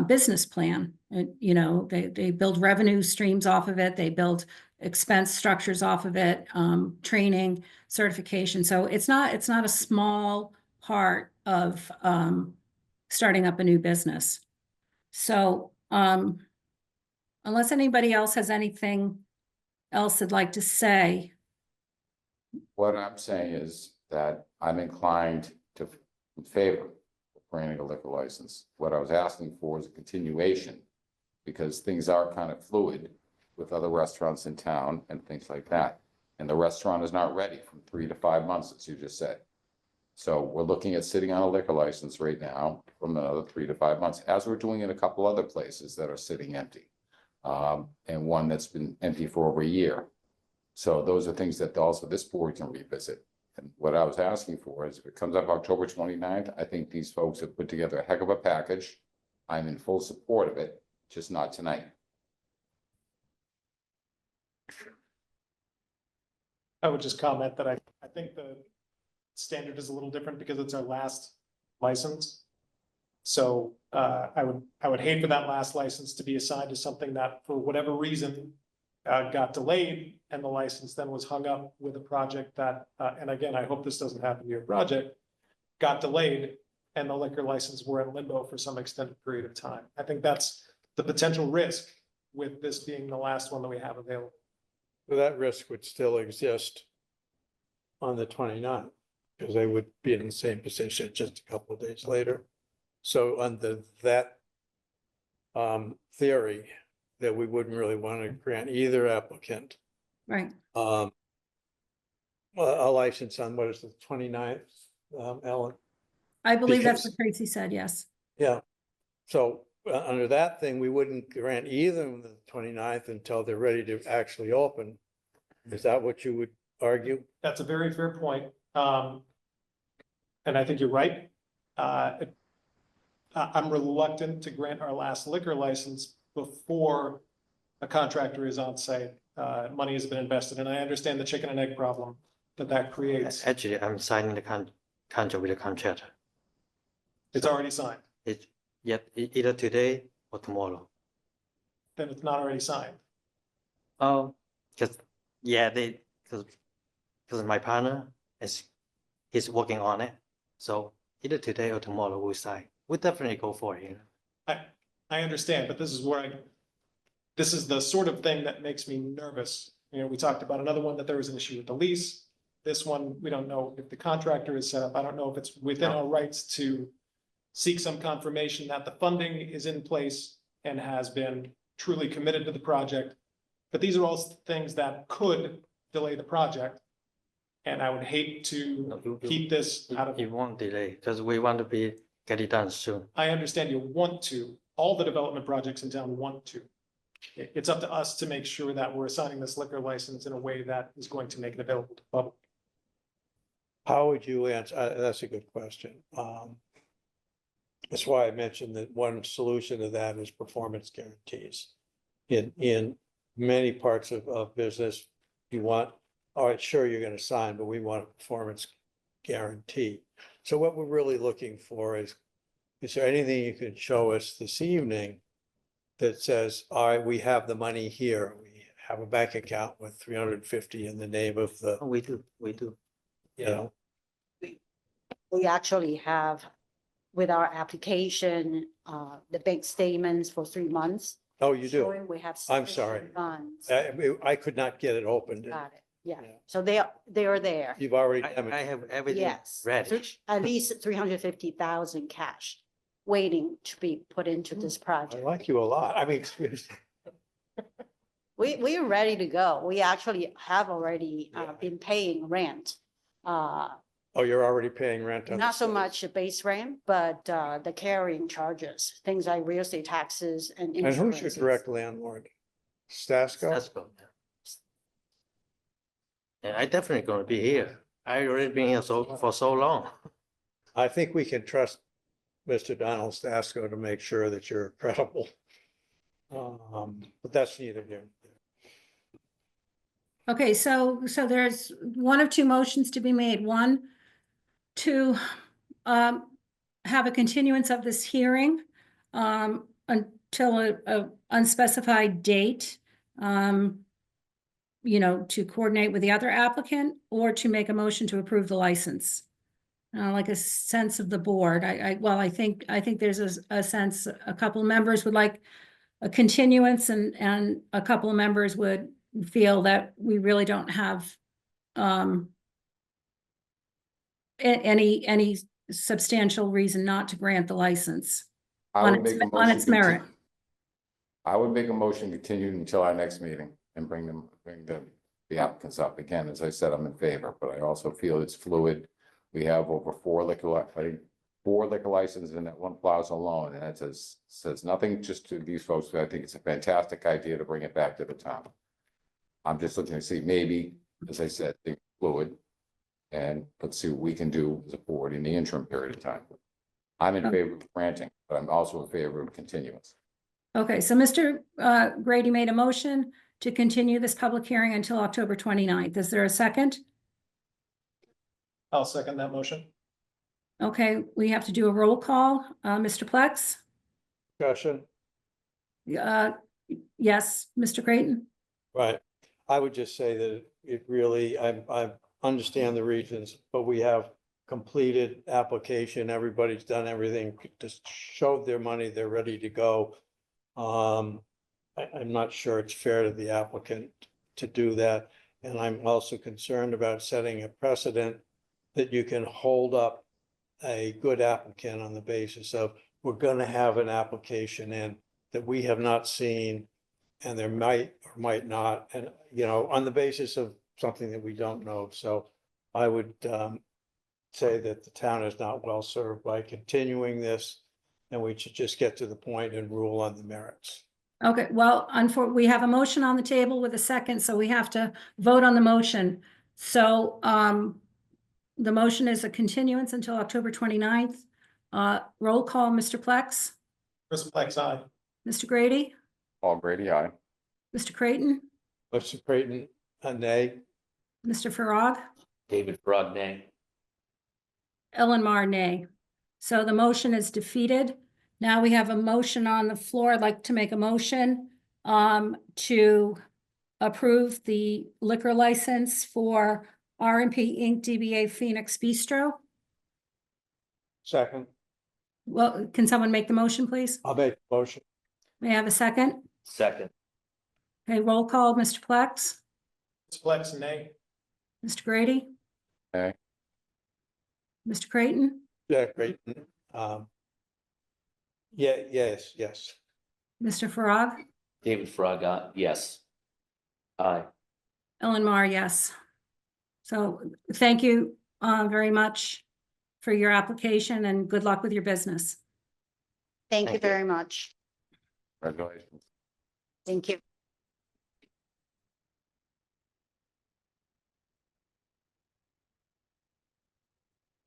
[SPEAKER 7] business plan. They build revenue streams off of it. They build expense structures off of it, training, certification. So it's not a small part of starting up a new business. So unless anybody else has anything else they'd like to say.
[SPEAKER 1] What I'm saying is that I'm inclined to in favor of granting a liquor license. What I was asking for is a continuation, because things are kind of fluid with other restaurants in town and things like that. And the restaurant is not ready from 3 to 5 months, as you just said. So we're looking at sitting on a liquor license right now from another 3 to 5 months, as we're doing in a couple other places that are sitting empty. And one that's been empty for over a year. So those are things that also this board can revisit. And what I was asking for is if it comes up October 29th, I think these folks have put together a heck of a package. I'm in full support of it, just not tonight.
[SPEAKER 9] I would just comment that I think the standard is a little different because it's our last license. So I would hate for that last license to be assigned to something that for whatever reason got delayed and the license then was hung up with a project that, and again, I hope this doesn't happen to your project, got delayed and the liquor license were in limbo for some extended period of time. I think that's the potential risk with this being the last one that we have available.
[SPEAKER 4] So that risk would still exist on the 29th, because they would be in the same position just a couple of days later. So under that theory, that we wouldn't really want to grant either applicant
[SPEAKER 7] Right.
[SPEAKER 4] a license on, what is the 29th, Ellen?
[SPEAKER 7] I believe that's
[SPEAKER 4] Because-
[SPEAKER 7] what Tracy said, yes.
[SPEAKER 4] Yeah, so under that thing, we wouldn't grant either of the 29th until they're ready to actually open. Is that what you would argue?
[SPEAKER 9] That's a very fair point. And I think you're right. I'm reluctant to grant our last liquor license before a contractor is on site. Money has been invested, and I understand the chicken and egg problem that creates.
[SPEAKER 11] Actually, I'm signing the contract with the contractor.
[SPEAKER 9] It's already signed,
[SPEAKER 11] Either today or tomorrow.
[SPEAKER 9] then it's not already signed.
[SPEAKER 11] Oh, because my partner he's working on it. So either today or tomorrow we'll sign. We'll definitely go for it.
[SPEAKER 9] I understand, but this is the sort of thing that makes me nervous. You know, we talked about another one that there was an issue with the lease. This one, we don't know if the contractor is set up. I don't know if it's within our rights to seek some confirmation that the funding is in place and has been truly committed to the project. But these are all things that could delay the project. And I would hate to keep this out of.
[SPEAKER 11] It won't delay because we want to get it done soon.
[SPEAKER 9] I understand you want to, all the development projects in town want to. It's up to us to make sure that we're assigning this liquor license in a way that is going to make it available to the public.
[SPEAKER 4] How would you answer? That's a good question. That's why I mentioned that one solution to that is performance guarantees. In many parts of business, you want, all right, sure, you're gonna sign, but we want a performance guarantee. So what we're really looking for is there anything you can show us this evening that says, all right, we have the money here, we have a bank account with 350 in the name of the,
[SPEAKER 11] Oh, we do.
[SPEAKER 4] you know,
[SPEAKER 8] We actually have with our application, the bank statements for 3 months.
[SPEAKER 4] oh, you do?
[SPEAKER 8] showing we have.
[SPEAKER 4] I'm sorry.
[SPEAKER 8] sufficient Funds.
[SPEAKER 4] I could not get it opened.
[SPEAKER 8] Got it. Yeah.
[SPEAKER 4] Yeah.
[SPEAKER 8] So they are there.
[SPEAKER 4] You've already.
[SPEAKER 11] I have everything
[SPEAKER 8] Yes.
[SPEAKER 11] ready.
[SPEAKER 8] At least 350,000 cash waiting to be put into this
[SPEAKER 4] I
[SPEAKER 8] project.
[SPEAKER 4] like you a lot. I mean,
[SPEAKER 8] We are ready to go. We actually have already been paying rent.
[SPEAKER 4] oh, you're already paying rent on.
[SPEAKER 8] Not
[SPEAKER 4] the
[SPEAKER 8] so
[SPEAKER 4] space.
[SPEAKER 8] much the base rent, but the carrying charges, things like real estate taxes and
[SPEAKER 4] And who's your
[SPEAKER 8] insurances.
[SPEAKER 4] direct landlord? Stasco?
[SPEAKER 11] Let's go. And I definitely gonna be here. I already been here for so long.
[SPEAKER 4] I think we can trust Mr. Donald Stasco to make sure that you're credible. But that's neither here. nor there.
[SPEAKER 7] Okay, so there's one of two motions to be made. One, to have a continuance of this hearing until a unspecified date, you know, to coordinate with the other applicant, or to make a motion to approve the license. Like a sense of the board. I think there's a sense, a couple of members would like a continuance, and a couple of members would feel that we really don't have any substantial reason not to grant the license
[SPEAKER 1] I
[SPEAKER 7] on
[SPEAKER 1] would
[SPEAKER 7] its,
[SPEAKER 1] make a
[SPEAKER 7] on
[SPEAKER 1] motion
[SPEAKER 7] its
[SPEAKER 1] to
[SPEAKER 7] merit.
[SPEAKER 1] continue- I would make a motion continued until our next meeting and bring the applicants up. Again, as I said, I'm in favor, but I also feel it's fluid. We have over four liquor licenses in that one plaza alone, and it says nothing just to these folks, but I think it's a fantastic idea to bring it back to the town. I'm just looking to see, maybe, as I said, think fluid. And let's see what we can do as a board in the interim period of time. I'm in favor of granting, but I'm also in favor of continuance.
[SPEAKER 7] Okay, so Mr. Grady made a motion to continue this public hearing until October 29th. Is there a second?
[SPEAKER 9] I'll second that motion.
[SPEAKER 7] Okay, we have to do a roll call. Mr. Plex?
[SPEAKER 4] Discussion,
[SPEAKER 7] Yes, Mr. Creighton?
[SPEAKER 4] right. I would just say that it really, I understand the reasons, but we have completed application. Everybody's done everything, just showed their money, they're ready to go. I'm not sure it's fair to the applicant to do that. And I'm also concerned about setting a precedent that you can hold up a good applicant on the basis of, we're gonna have an application in that we have not seen, and there might or might not, and, you know, on the basis of something that we don't know. So I would say that the town is not well served by continuing this, and we should just get to the point and rule on the merits.
[SPEAKER 7] Okay, well, we have a motion on the table with a second, so we have to vote on the motion. So the motion is a continuance until October 29th. Roll call, Mr. Plex,
[SPEAKER 9] Chris Plex, aye.
[SPEAKER 7] Mr. Grady,
[SPEAKER 1] Paul Grady, aye.
[SPEAKER 7] Mr. Creighton,
[SPEAKER 4] Mr. Creighton, a nay?
[SPEAKER 7] Mr. Farag,
[SPEAKER 6] David Frog, nay.
[SPEAKER 7] Ellen Mar, nay. So the motion is defeated. Now we have a motion on the floor. I'd like to make a motion to approve the liquor license for R&P Inc. DBA Phoenix Bistro.
[SPEAKER 4] Second,
[SPEAKER 7] Well, can someone make the motion, please?
[SPEAKER 4] I'll make the motion.
[SPEAKER 7] May I have a second?
[SPEAKER 6] Second,
[SPEAKER 7] Okay, roll call, Mr. Plex,
[SPEAKER 9] Chris Plex, nay.
[SPEAKER 7] Mr. Grady,
[SPEAKER 1] Okay,
[SPEAKER 7] Mr. Creighton,
[SPEAKER 4] Yeah, Creighton. Yeah, yes.
[SPEAKER 7] Mr. Farag,
[SPEAKER 6] David Frog, yes. Aye.
[SPEAKER 7] Ellen Mar, yes. So thank you very much for your application and good luck with your business.
[SPEAKER 8] Thank you
[SPEAKER 6] Thank you.
[SPEAKER 8] very much.
[SPEAKER 1] congratulations.
[SPEAKER 8] Thank you.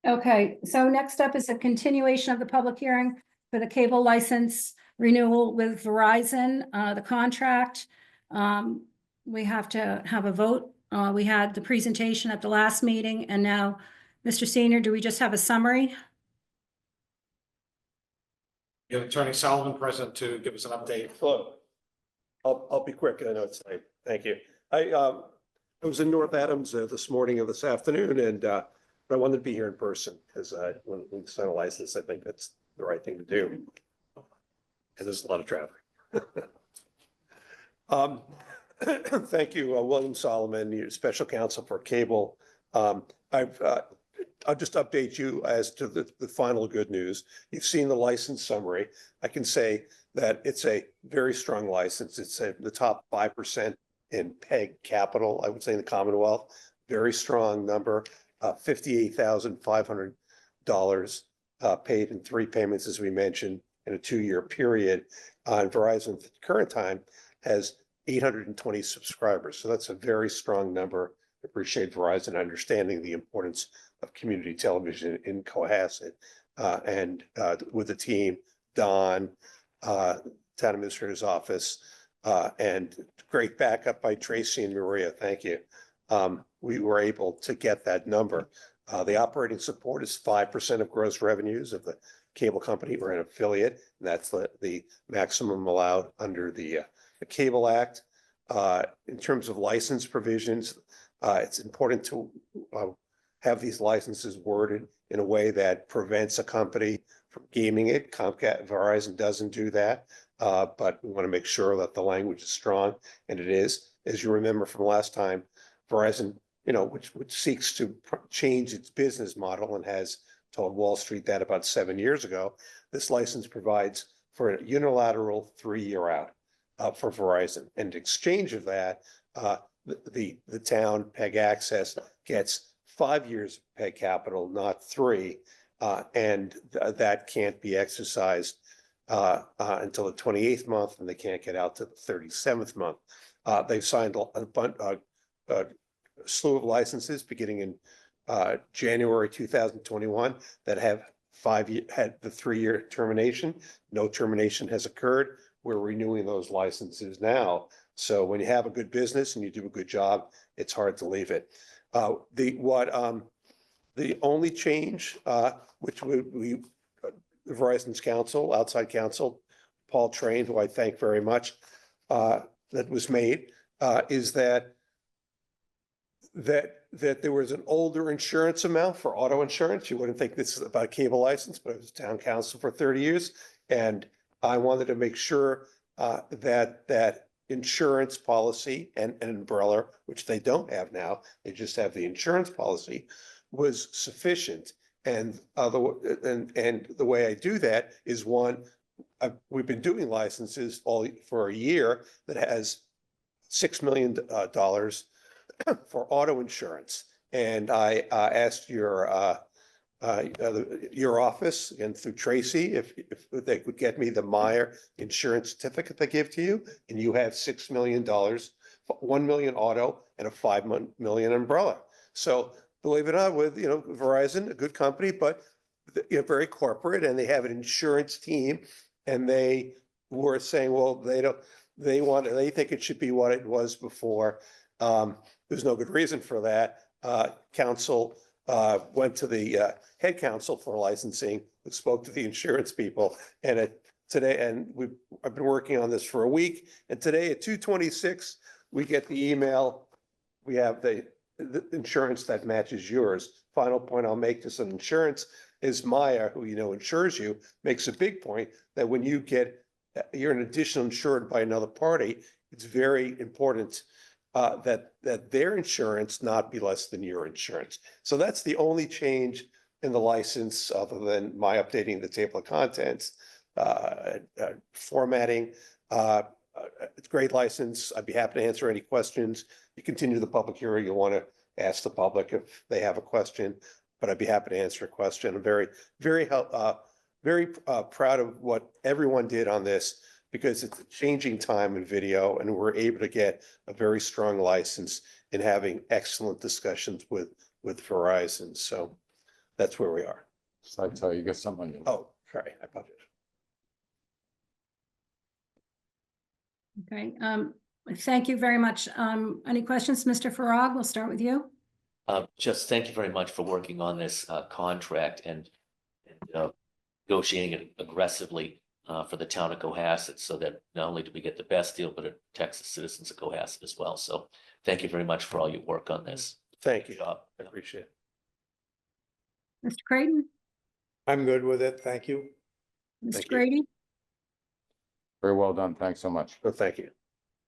[SPEAKER 7] Okay, so next up is a continuation of the public hearing for the cable license renewal with Verizon, the contract. We have to have a vote. We had the presentation at the last meeting, and now, Mr. Senior, do we just have a summary?
[SPEAKER 2] You have Attorney Sullivan present to give us an update.
[SPEAKER 12] Hello. I'll be quick. I know it's late. Thank you. I was in North Adams this morning and this afternoon, and I wanted to be here in person because when we sign a license, I think that's the right thing to do. And there's a lot of traffic. Thank you, William Solomon, your special counsel for cable. I'll just update you as to the final good news. You've seen the license summary. I can say that it's a very strong license. It's the top 5% in PEG capital, I would say, in the Commonwealth. Very strong number, $58,500 paid in 3 payments, as we mentioned, in a 2-year period. And Verizon at the current time has 820 subscribers. So that's a very strong number. Appreciate Verizon understanding the importance of community television in Cohasset, and with the team, Don, Town Administrator's Office, and great backup by Tracy and Maria. Thank you. We were able to get that number. The operating support is 5% of gross revenues of the cable company or an affiliate. And that's the maximum allowed under the Cable Act. In terms of license provisions, it's important to have these licenses worded in a way that prevents a company from gaming it. Comcast, Verizon doesn't do that, but we want to make sure that the language is strong, and it is. As you remember from last time, Verizon, which seeks to change its business model and has told Wall Street that about 7 years ago, this license provides for a unilateral 3-year out for Verizon. And in exchange of that, the town, PEG Access, gets 5 years of PEG capital, not 3, and that can't be exercised until the 28th month, and they can't get out to the 37th month. They've signed a bunch, a slew of licenses beginning in January 2021 that have had the 3-year termination. No termination has occurred. We're renewing those licenses now. So when you have a good business and you do a good job, it's hard to leave it. The only change, which we Verizon's counsel, outside counsel, Paul Train, who I thank very much, that was made, is that there was an older insurance amount for auto insurance. You wouldn't think this is about a cable license, but I was town council for 30 years. And I wanted to make sure that insurance policy and an umbrella, which they don't have now, they just have the insurance policy, was sufficient. And the way I do that is one, we've been doing licenses for a year that has $6 million for auto insurance. And I asked your office and through Tracy, if they could get me the Meyer insurance certificate they give to you, and you have $6 million, 1 million auto and a 5 million umbrella. So believe it or not, with, Verizon, a good company, but very corporate, and they have an insurance team, and they were saying, well, they think it should be what it was before. There's no good reason for that. Council went to the head counsel for licensing, who spoke to the insurance people, and I've been working on this for a week, and today at 2:26, we get the email. We have the insurance that matches yours. Final point I'll make to some insurance is Maya, who insures you, makes a big point that when you're an additional insured by another party, it's very important that their insurance not be less than your insurance. So that's the only change in the license, other than my updating the table of contents, formatting. It's a great license. I'd be happy to answer any questions. You continue the public hearing, you want to ask the public if they have a question, but I'd be happy to answer a question. I'm very proud of what everyone did on this, because it's a changing time in video, and we're able to get a very strong license in having excellent discussions with Verizon. So that's where we are.
[SPEAKER 1] So I tell you, got something.
[SPEAKER 12] Oh, sorry, I apologize.
[SPEAKER 7] Okay, thank you very much. Any questions, Mr. Farag? We'll start with you.
[SPEAKER 6] Just thank you very much for working on this contract and negotiating it aggressively for the town of Cohasset, so that not only do we get the best deal, but it protects the citizens of Cohasset as well. So thank you very much for all your work on this.
[SPEAKER 12] Thank you.
[SPEAKER 6] Good job.
[SPEAKER 12] I appreciate it.
[SPEAKER 7] Mr. Creighton,
[SPEAKER 4] I'm good with it. Thank you.
[SPEAKER 7] Mr.
[SPEAKER 12] Thank you.
[SPEAKER 7] Grady,
[SPEAKER 1] Very well done. Thanks so much.
[SPEAKER 12] So thank you.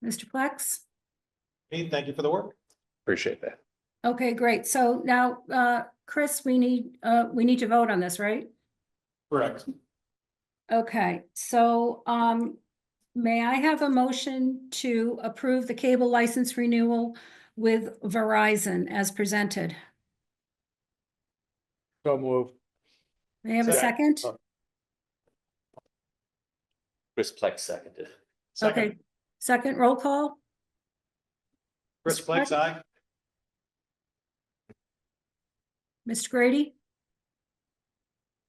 [SPEAKER 7] Mr. Plex.
[SPEAKER 9] Hey, thank you for the work.
[SPEAKER 12] Appreciate that.
[SPEAKER 7] Okay, great. So now, Chris, we need to vote on this, right?
[SPEAKER 9] Correct.
[SPEAKER 7] Okay, so, may I have a motion to approve the cable license renewal with Verizon as presented?
[SPEAKER 4] So moved.
[SPEAKER 7] May I have a second?
[SPEAKER 6] Chris Plex seconded.
[SPEAKER 7] Okay, second roll call?
[SPEAKER 9] Chris Plex, aye.
[SPEAKER 7] Mr. Grady?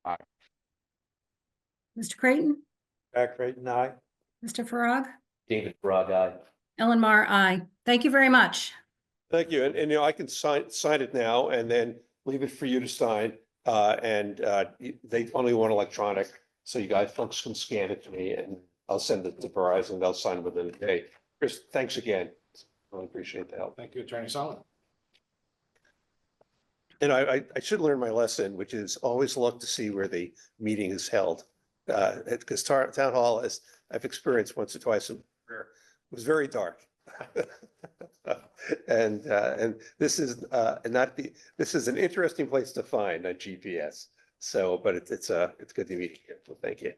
[SPEAKER 1] Aye.
[SPEAKER 7] Mr. Creighton?
[SPEAKER 4] Jack Creighton, aye.
[SPEAKER 7] Mr. Farag?
[SPEAKER 6] David Frog, aye.
[SPEAKER 7] Ellen Mar, aye. Thank you very much.
[SPEAKER 12] Thank you. And I can sign it now and then leave it for you to sign. They only want electronic, so you guys folks can scan it to me, and I'll send it to Verizon. They'll sign it within a day. Chris, thanks again. Really appreciate the help.
[SPEAKER 2] Thank you, Attorney Sullivan.
[SPEAKER 12] And I should learn my lesson, which is always look to see where the meeting is held. Because town hall, as I've experienced once or twice, was very dark. And this is this is an interesting place to find a GPS. So, but it's good to meet you. So thank you.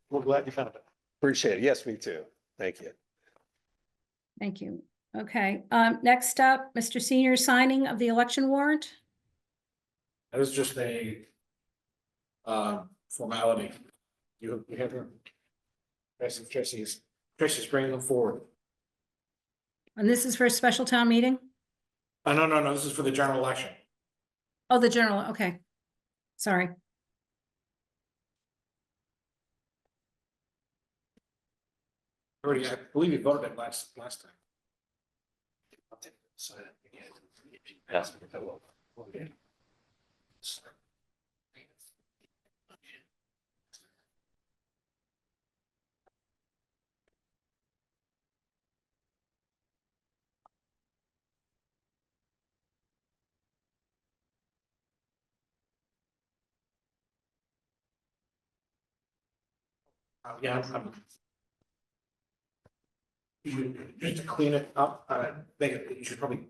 [SPEAKER 9] We're glad you found it.
[SPEAKER 12] Appreciate it. Yes, me too. Thank you.
[SPEAKER 7] Thank you. Okay, next up, Mr. Senior, signing of the election warrant.
[SPEAKER 2] That was just a formality. You have her. Tracy's bringing them forward.
[SPEAKER 7] And this is for a special town meeting?
[SPEAKER 2] No, this is for the general election.
[SPEAKER 7] Oh, the general, okay. Sorry.
[SPEAKER 2] Already, I believe you voted it last time.
[SPEAKER 6] I'll take it, sign it again. If you pass me, I will.
[SPEAKER 2] Yeah, just to clean it up, you should probably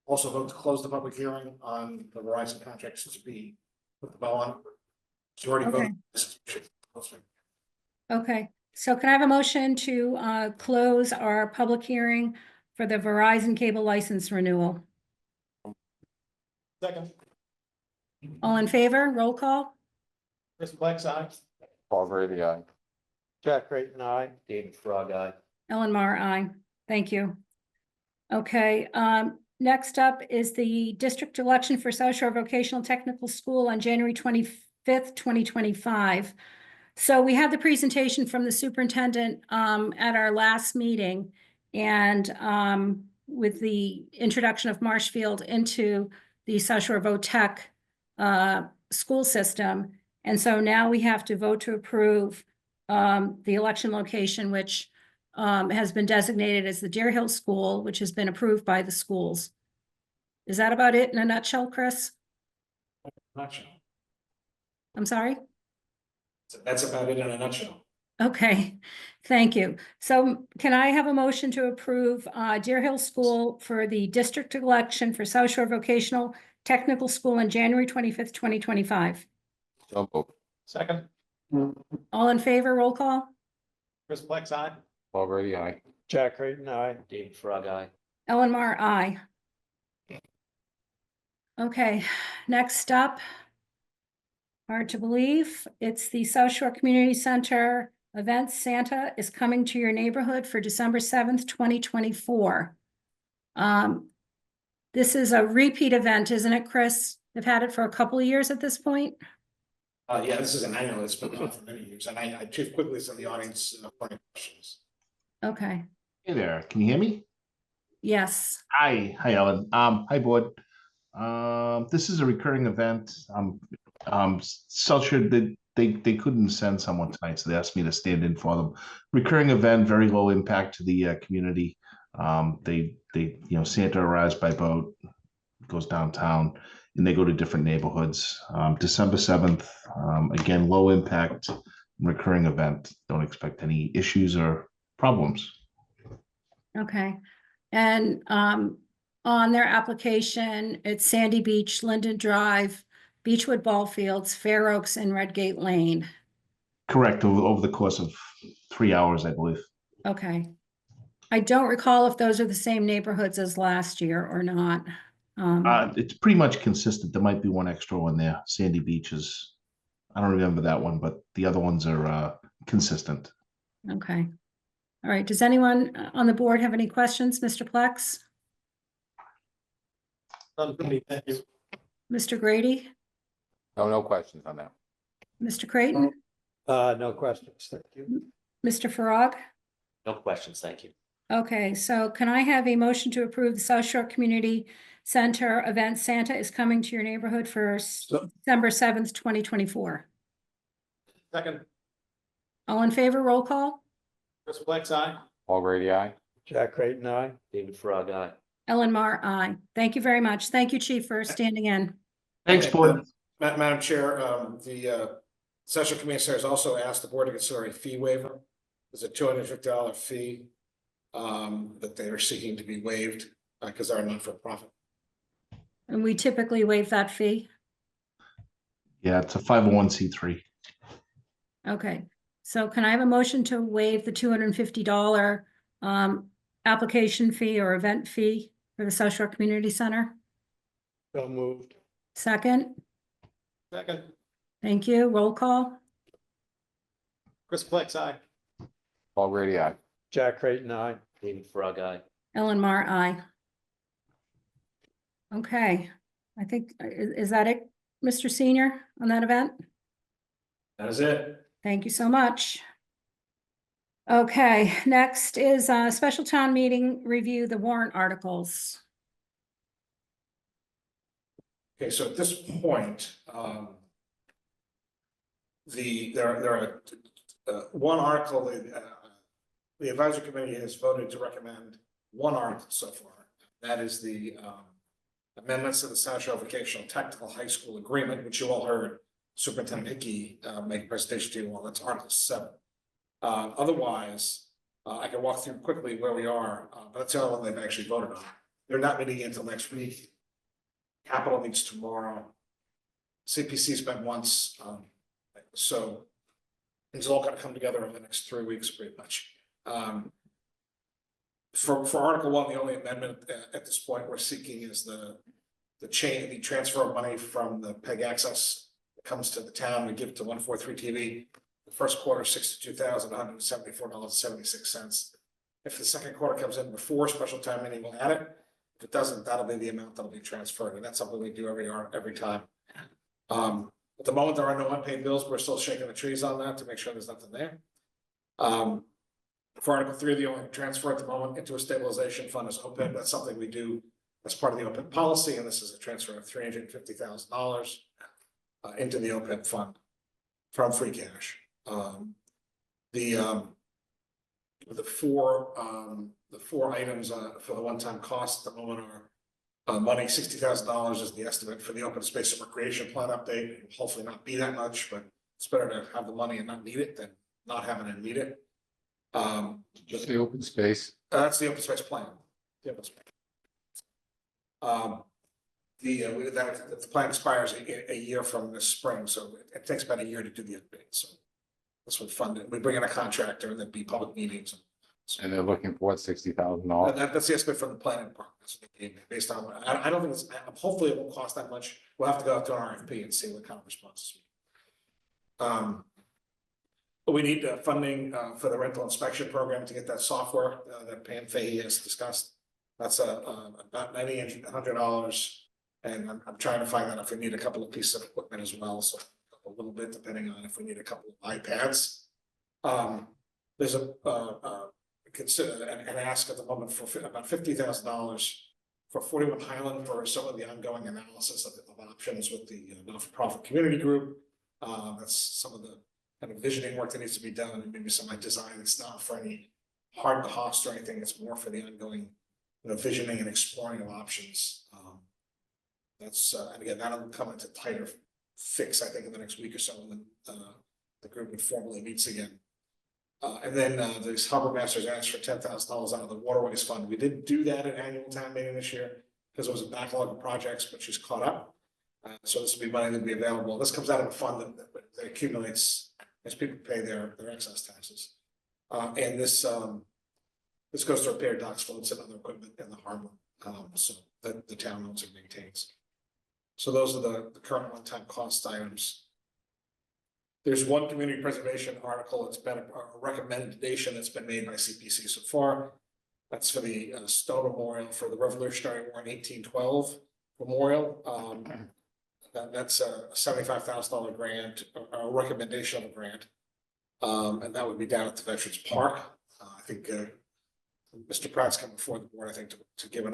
[SPEAKER 2] also vote to close the public hearing on the Verizon contracts to be, put the bow on. You already
[SPEAKER 7] Okay.
[SPEAKER 2] voted.
[SPEAKER 7] Okay, so can I have a motion to close our public hearing for the Verizon cable license renewal?
[SPEAKER 9] Second,
[SPEAKER 7] All in favor? Roll call?
[SPEAKER 9] Chris Plex, aye.
[SPEAKER 1] Paul Grady, aye.
[SPEAKER 4] Jack Creighton, aye.
[SPEAKER 6] David Frog, aye.
[SPEAKER 7] Ellen Mar, aye. Thank you. Okay, next up is the district election for South Shore Vocational Technical School on January 25th, 2025. So we had the presentation from the superintendent at our last meeting, and with the introduction of Marshfield into the South Shore VoTech school system. And so now we have to vote to approve the election location, which has been designated as the Deer Hill School, which has been approved by the schools. Is that about it in a nutshell, Chris?
[SPEAKER 2] Nutshell.
[SPEAKER 7] I'm sorry?
[SPEAKER 2] So that's about it in a nutshell.
[SPEAKER 7] Okay, thank you. So can I have a motion to approve Deer Hill School for the district election for South Shore Vocational Technical School on January 25th, 2025?
[SPEAKER 1] So moved.
[SPEAKER 9] Second,
[SPEAKER 7] All in favor, roll call?
[SPEAKER 9] Chris Plex, aye.
[SPEAKER 1] Paul Grady, aye.
[SPEAKER 4] Jack Creighton, aye.
[SPEAKER 6] David Frog, aye.
[SPEAKER 7] Ellen Mar, aye. Okay, next up. Hard to believe, it's the South Shore Community Center event. Santa is coming to your neighborhood for December 7th, 2024. This is a repeat event, isn't it, Chris? They've had it for a couple of years at this point.
[SPEAKER 2] Yeah, this is an annual, it's been on for many years, and I Chief Quigley's in the audience for any questions.
[SPEAKER 7] Okay,
[SPEAKER 13] Hey there, can you hear me?
[SPEAKER 7] yes,
[SPEAKER 13] Hi, Ellen. Hi, board. This is a recurring event. South Shore, they couldn't send someone tonight, so they asked me to stand in for them. Recurring event, very low impact to the community. Santa arrives by boat, goes downtown, and they go to different neighborhoods. December 7th, again, low impact, recurring event. Don't expect any issues or problems.
[SPEAKER 7] okay. And on their application, it's Sandy Beach, Linden Drive, Beechwood Ball Fields, Fair Oaks, and Redgate Lane.
[SPEAKER 13] Correct, over the course of 3 hours, I believe.
[SPEAKER 7] Okay. I don't recall if those are the same neighborhoods as last year or not.
[SPEAKER 13] It's pretty much consistent. There might be one extra one there. Sandy Beach is, I don't remember that one, but the other ones are consistent.
[SPEAKER 7] Okay. All right. Does anyone on the board have any questions, Mr. Plex?
[SPEAKER 9] None for me, thank you.
[SPEAKER 7] Mr. Grady?
[SPEAKER 1] No questions on that.
[SPEAKER 7] Mr. Creighton?
[SPEAKER 4] No questions, thank you.
[SPEAKER 7] Mr. Farag?
[SPEAKER 6] No questions, thank you.
[SPEAKER 7] Okay, so can I have a motion to approve the South Shore Community Center event? Santa is coming to your neighborhood for December 7th, 2024.
[SPEAKER 9] Second,
[SPEAKER 7] All in favor, roll call?
[SPEAKER 9] Chris Plex, aye.
[SPEAKER 1] Paul Grady, aye.
[SPEAKER 4] Jack Creighton, aye.
[SPEAKER 6] David Frog, aye.
[SPEAKER 7] Ellen Mar, aye. Thank you very much. Thank you, Chief, for standing in.
[SPEAKER 13] Thanks, board.
[SPEAKER 2] Madam Chair, the Session Committee has also asked the board to consider a fee waiver. There's a $250 fee that they are seeking to be waived because they're a non-for-profit.
[SPEAKER 7] And we typically waive that fee.
[SPEAKER 13] Yeah, it's a 501c3.
[SPEAKER 7] Okay, so can I have a motion to waive the $250 application fee or event fee for the South Shore Community Center?
[SPEAKER 4] So moved.
[SPEAKER 7] Second,
[SPEAKER 9] Second,
[SPEAKER 7] thank you. Roll call.
[SPEAKER 9] Chris Plex, aye.
[SPEAKER 1] Paul Grady, aye.
[SPEAKER 4] Jack Creighton, aye.
[SPEAKER 6] David Frog, aye.
[SPEAKER 7] Ellen Mar, aye. Okay, I think, is that it, Mr. Senior, on that event?
[SPEAKER 2] That is it.
[SPEAKER 7] Thank you so much. Okay, next is a special town meeting review the warrant articles.
[SPEAKER 2] Okay, so at this point, there are, one article, the advisory committee has voted to recommend one article so far. That is the, amendments to the South Shore Vocational Technical High School Agreement, which you all heard Superintendent Hickey, make a presentation to you all. That's Article 7. Otherwise, I can walk through quickly where we are, but that's the only one they've actually voted on. They're not meeting until next week. Capital meets tomorrow. CPC's met once, so it's all gonna come together over the next 3 weeks, pretty much. For Article 1, the only amendment at this point we're seeking is the transfer of money from the PEG access that comes to the town. We give it to 143 TV. The first quarter, $62,174.76. If the second quarter comes in before special time meeting, we'll add it. If it doesn't, that'll be the amount that'll be transferred, and that's something we do every time. At the moment, there are no unpaid bills. We're still shaking the trees on that to make sure there's nothing there. For Article 3, the only transfer at the moment into a stabilization fund is OPEB. That's something we do as part of the OPEB policy, and this is a transfer of $350,000 into the OPEB fund from free cash. The four items for the one-time cost at the moment are money. $60,000 is the estimate for the open space and recreation plan update. It'll hopefully not be that much, but it's better to have the money and not need it than not having it and need it.
[SPEAKER 1] Just the open space.
[SPEAKER 2] That's the open space plan. The open space. The plan expires a year from this spring, so it takes about a year to do the update. So that's what funded. We bring in a contractor and there'd be public meetings.
[SPEAKER 1] And they're looking for what, $60,000?
[SPEAKER 2] That's the estimate from the planning department. That's what they gave me based on, I don't think it's, hopefully it won't cost that much. We'll have to go out to an RFP and see what kind of responses. But we need funding for the rental inspection program to get that software that Pam Fahey has discussed. That's about $90-$100. And I'm trying to find out if we need a couple of pieces of equipment as well. So a little bit depending on if we need a couple of iPads. There's an ask at the moment for about $50,000 for 41 Highland for some of the ongoing analysis of options with the not-for-profit community group. That's some of the kind of visioning work that needs to be done, and maybe some of my design. It's not for any hard cost or anything. It's more for the ongoing, visioning and exploring of options. And again, that'll come into tighter fix, I think, in the next week or so when the group formally meets again. And then the harbor masters asked for $10,000 out of the waterways fund. We didn't do that at annual town meeting this year because it was a backlog of projects, but she's caught up. So this will be money that will be available. This comes out of a fund that accumulates as people pay their excess taxes. And this goes to repair docks, floats, and other equipment in the harbor, so that the town owns and maintains. So those are the current one-time cost items. There's one community preservation article that's been a recommendation that's been made by CPC so far. That's for the stone memorial for the Revolutionary War in 1812 memorial. That's a $75,000 grant, a recommendation of a grant. And that would be down at the Veterans Park. I think Mr. Pratt's come before the board, I think, to give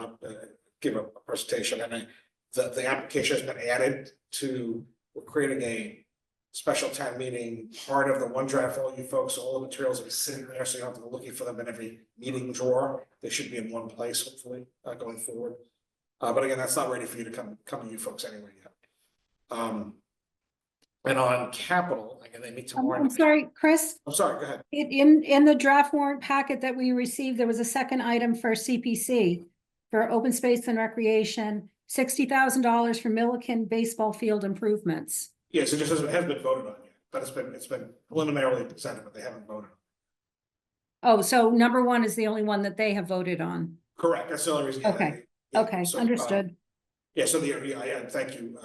[SPEAKER 2] a presentation. And the application has been added to, we're creating a special town meeting, part of the OneDrive for all you folks. All the materials will be sitting there, so you don't have to go looking for them in every meeting drawer. They should be in one place, hopefully, going forward. But again, that's not ready for you to come to you folks anyway yet. And on capital, again, they meet tomorrow.
[SPEAKER 7] I'm sorry, Chris,
[SPEAKER 2] I'm sorry, go ahead.
[SPEAKER 7] in the draft warrant packet that we received, there was a second item for CPC for open space and recreation, $60,000 for Milliken baseball field improvements.
[SPEAKER 2] Yes, it just hasn't been voted on yet, but it's been preliminarily presented, but they haven't voted.
[SPEAKER 7] Oh, so number one is the only one that they have voted on.
[SPEAKER 2] Correct, that's the only reason.
[SPEAKER 7] Okay.
[SPEAKER 2] Yeah,
[SPEAKER 7] Okay,
[SPEAKER 2] so,
[SPEAKER 7] understood.
[SPEAKER 2] Yeah, so thank you,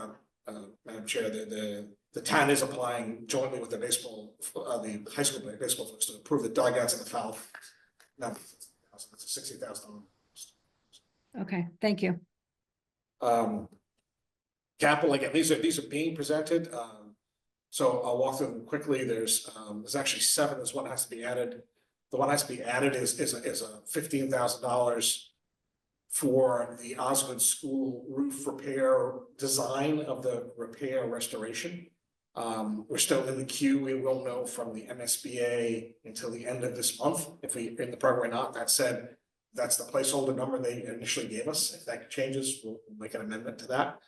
[SPEAKER 2] Madam Chair. The town is applying jointly with the baseball, the high school baseball folks to approve the dugouts and the foul. No, that's a $60,000.
[SPEAKER 7] Okay, thank you.
[SPEAKER 2] Capital, again, these are being presented, so I'll walk through them quickly. There's actually 7, there's one has to be added. The one has to be added is a $15,000 for the Osgood School roof repair design of the repair restoration. We're still in the queue. We will know from the MSBA until the end of this month if we in the program or not. That said, that's the placeholder number they initially gave us. If that changes, we'll make an amendment to that.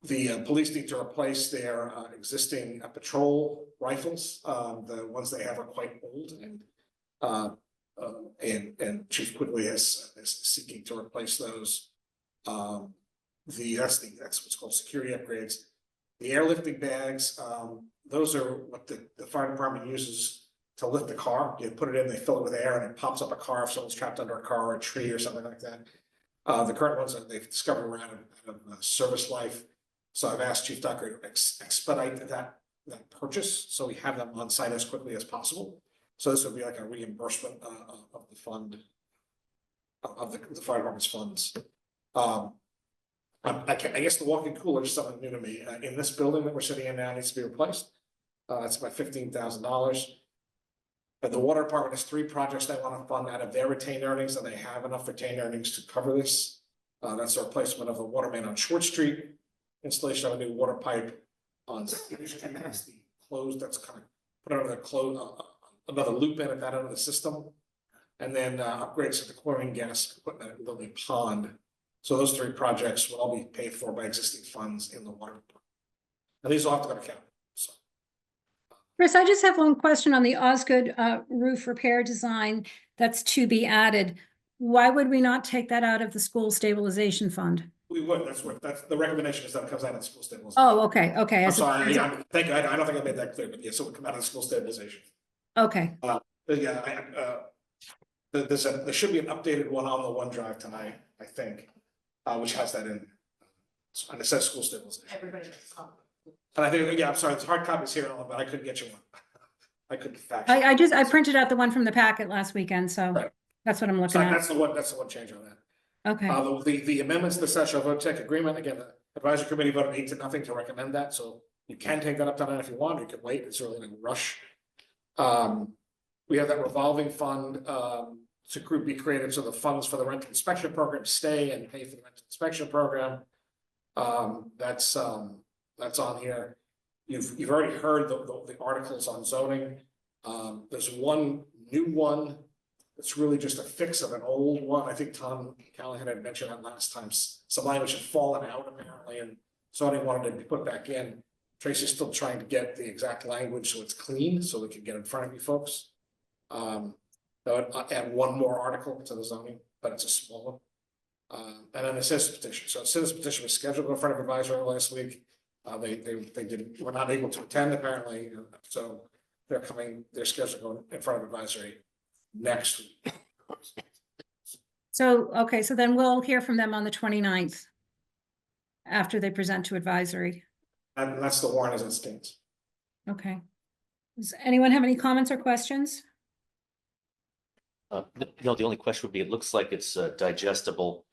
[SPEAKER 2] The police need to replace their existing patrol rifles. The ones they have are quite old, and Chief Quigley is seeking to replace those. That's what's called security upgrades. The airlifting bags, those are what the fire department uses to lift the car. You put it in, they fill it with air, and it pops up a car if someone's trapped under a car or a tree or something like that. The current ones that they've discovered around of service life. So I've asked Chief Tucker to expedite that purchase, so we have them on site as quickly as possible. So this would be like a reimbursement of the fund, of the fire department's funds. I guess the walk-in cooler is something new to me. In this building that we're sitting in now needs to be replaced. It's about $15,000. But the water department has 3 projects they want to fund out of their retained earnings, and they have enough retained earnings to cover this. That's the replacement of the water main on Short Street, installation of a new water pipe on that's the closed, that's kind of put under the close, another loop in at that end of the system. And then upgrades to the chlorine gas equipment at Lily Pond. So those 3 projects will all be paid for by existing funds in the water department. And these will have to go to capital. So.
[SPEAKER 7] Chris, I just have one question on the Osgood roof repair design that's to be added. Why would we not take that out of the school stabilization fund?
[SPEAKER 2] We would, that's the recommendation is that it comes out of the school stabilization.
[SPEAKER 7] Oh, okay, okay.
[SPEAKER 2] I'm sorry, thank you, I don't think I made that clear, but yes, it would come out of the school stabilization.
[SPEAKER 7] Okay,
[SPEAKER 2] But yeah, there should be an updated one on the OneDrive tonight, I think, which has that in. And it says school stabilization.
[SPEAKER 10] Everybody.
[SPEAKER 2] And I think, yeah, I'm sorry, there's hard copies here, but I couldn't get you one. I couldn't fax.
[SPEAKER 7] I printed out the one from the packet last weekend, so
[SPEAKER 2] Right.
[SPEAKER 7] that's what I'm looking
[SPEAKER 2] So
[SPEAKER 7] at.
[SPEAKER 2] that's the one change on that.
[SPEAKER 7] Okay,
[SPEAKER 2] The amendments to the Session Vote Tech Agreement, again, the advisory committee voted 8-0 to recommend that, so you can take that up tonight if you want, you can wait, it's really no rush. We have that revolving fund, to be created, so the funds for the rental inspection program stay and pay for the rental inspection program. That's on here. You've already heard the articles on zoning. There's one new one. It's really just a fix of an old one. I think Tom Callahan had mentioned that last time. Some language had fallen out apparently, and zoning wanted to be put back in. Tracy's still trying to get the exact language so it's clean, so we can get in front of you folks. I'll add one more article to the zoning, but it's a small one. And then the citizen petition. So the citizen petition was scheduled in front of advisory last week. They were not able to attend apparently, so they're scheduled to go in front of advisory next week.
[SPEAKER 7] so, okay, so then we'll hear from them on the 29th after they present to advisory.
[SPEAKER 2] And that's the warrant as it stands.
[SPEAKER 7] Okay. Does anyone have any comments or questions?
[SPEAKER 6] No, the only question would be, it looks like it's digestible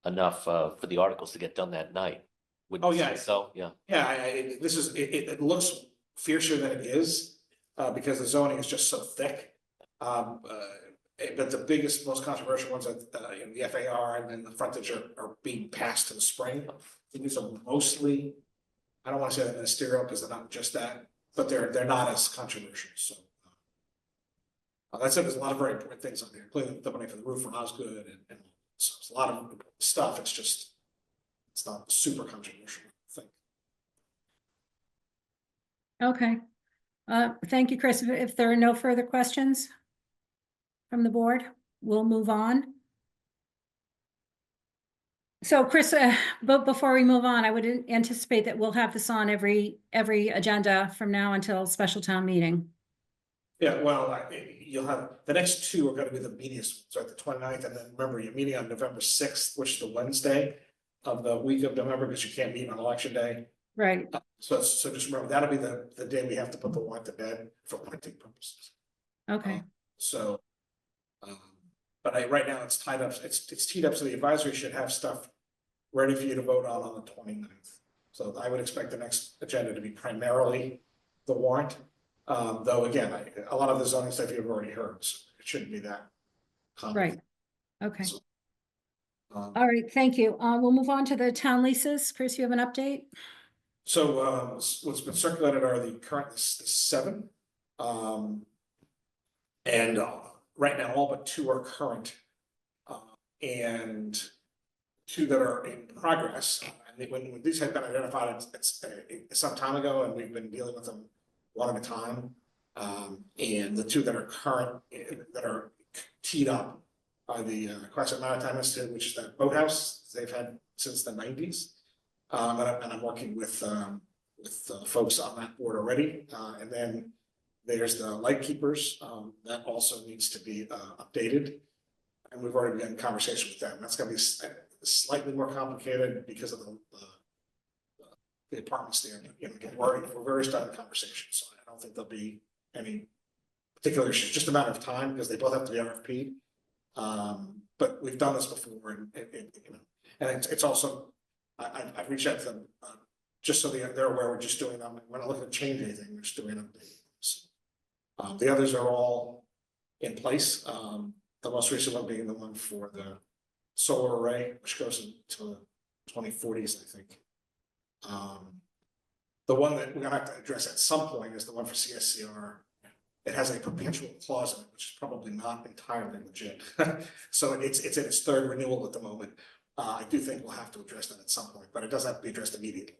[SPEAKER 6] enough for the articles to get done that night. Wouldn't
[SPEAKER 2] Oh,
[SPEAKER 6] you
[SPEAKER 2] yeah.
[SPEAKER 6] say so, yeah.
[SPEAKER 2] Yeah, it looks fiercer than it is, because the zoning is just so thick. But the biggest, most controversial ones are, the FAR and then the frontage are being passed to the spring. These are mostly, I don't want to say they're ministerial because they're not just that, but they're not as controversial, so. That said, there's a lot of very important things on there, including the money for the roof for Osgood and so it's a lot of stuff. It's not super controversial, I think.
[SPEAKER 7] Okay. Thank you, Chris. If there are no further questions from the board, we'll move on. So Chris, but before we move on, I would anticipate that we'll have this on every agenda from now until special town meeting.
[SPEAKER 2] Yeah, well, you'll have, the next 2 are gonna be the meatiest, so at the 29th, and then remember, you're meeting on November 6th, which is the Wednesday of the week of November, because you can't meet on election day.
[SPEAKER 7] Right.
[SPEAKER 2] So just remember, that'll be the day we have to put the warrant to bed for printing purposes.
[SPEAKER 7] Okay.
[SPEAKER 2] So, But right now it's tied up, it's teed up, so the advisory should have stuff ready for you to vote on the 29th. So I would expect the next agenda to be primarily the warrant. Though again, a lot of the zoning stuff you've already heard, so it shouldn't be that complicated.
[SPEAKER 7] Right. Okay.
[SPEAKER 2] Um,
[SPEAKER 7] All right, thank you. We'll move on to the town leases. Chris, you have an update?
[SPEAKER 2] So what's been circulated are the current, the 7. And right now, all but 2 are current. And 2 that are in progress. And when these had been identified, it's some time ago, and we've been dealing with them one at a time. And the 2 that are current, that are teed up, are the Quasit Maritime Institute, which is that boathouse they've had since the 90s. And I'm working with folks on that board already. And then there's the Light Keepers, that also needs to be updated. And we've already been in conversation with them. That's gonna be slightly more complicated because of the apartments there. You know, again, we're very starting conversations, so I don't think there'll be any particular issues, just a matter of time, because they both have to be RFP. But we've done this before, and you know, and it's also, I've reached out to them, just so they're aware we're just doing them. We're not looking to change anything, we're just doing updates. The others are all in place. The most recent one being the one for the solar array, which goes into the 2040s, I think. The one that we're gonna have to address at some point is the one for CSCR. It has a perpetual clause in it, which is probably not entirely legit. So it's in its 3rd renewal at the moment. I do think we'll have to address that at some point, but it doesn't have to be addressed immediately.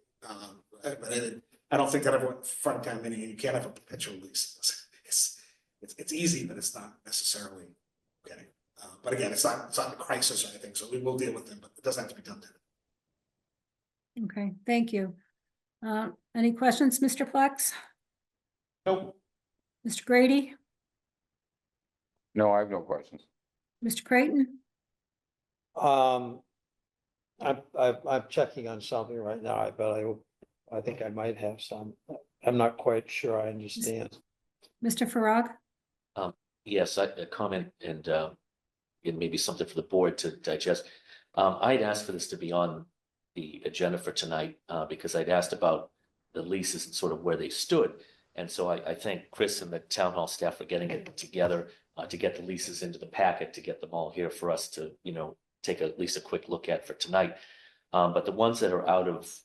[SPEAKER 2] But I don't think that everyone front of town meeting, you can't have a perpetual lease. It's easy, but it's not necessarily okay. But again, it's not a crisis or anything, so we will deal with them, but it doesn't have to be done today.
[SPEAKER 7] Okay, thank you. Any questions, Mr. Plex?
[SPEAKER 9] Nope.
[SPEAKER 7] Mr. Grady?
[SPEAKER 1] No, I have no questions.
[SPEAKER 7] Mr. Creighton?
[SPEAKER 4] I'm checking on something right now, but I think I might have some. I'm not quite sure I understand.
[SPEAKER 7] Mr. Farag?
[SPEAKER 6] Yes, a comment and maybe something for the board to digest. I'd asked for this to be on the agenda for tonight because I'd asked about the leases and sort of where they stood. And so I thank Chris and the town hall staff for getting it together to get the leases into the packet, to get them all here for us to, you know, take at least a quick look at for tonight. But the ones that are out of,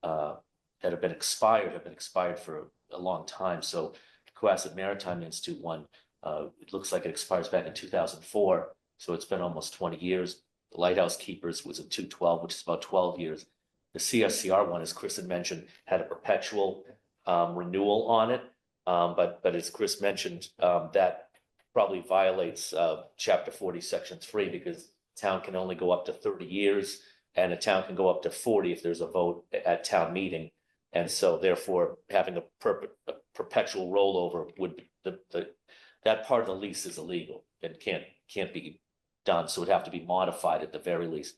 [SPEAKER 6] that have been expired for a long time. So Cohasset Maritime Institute one, it looks like it expires back in 2004. So it's been almost 20 years. The Lighthouse Keepers was in 2012, which is about 12 years. The CSCR one, as Chris had mentioned, had a perpetual renewal on it. But as Chris mentioned, that probably violates chapter 40, section 3, because town can only go up to 30 years and a town can go up to 40 if there's a vote at town meeting. And so therefore having a perpetual rollover would be that part of the lease is illegal and can't be done. So it'd have to be modified at the very least.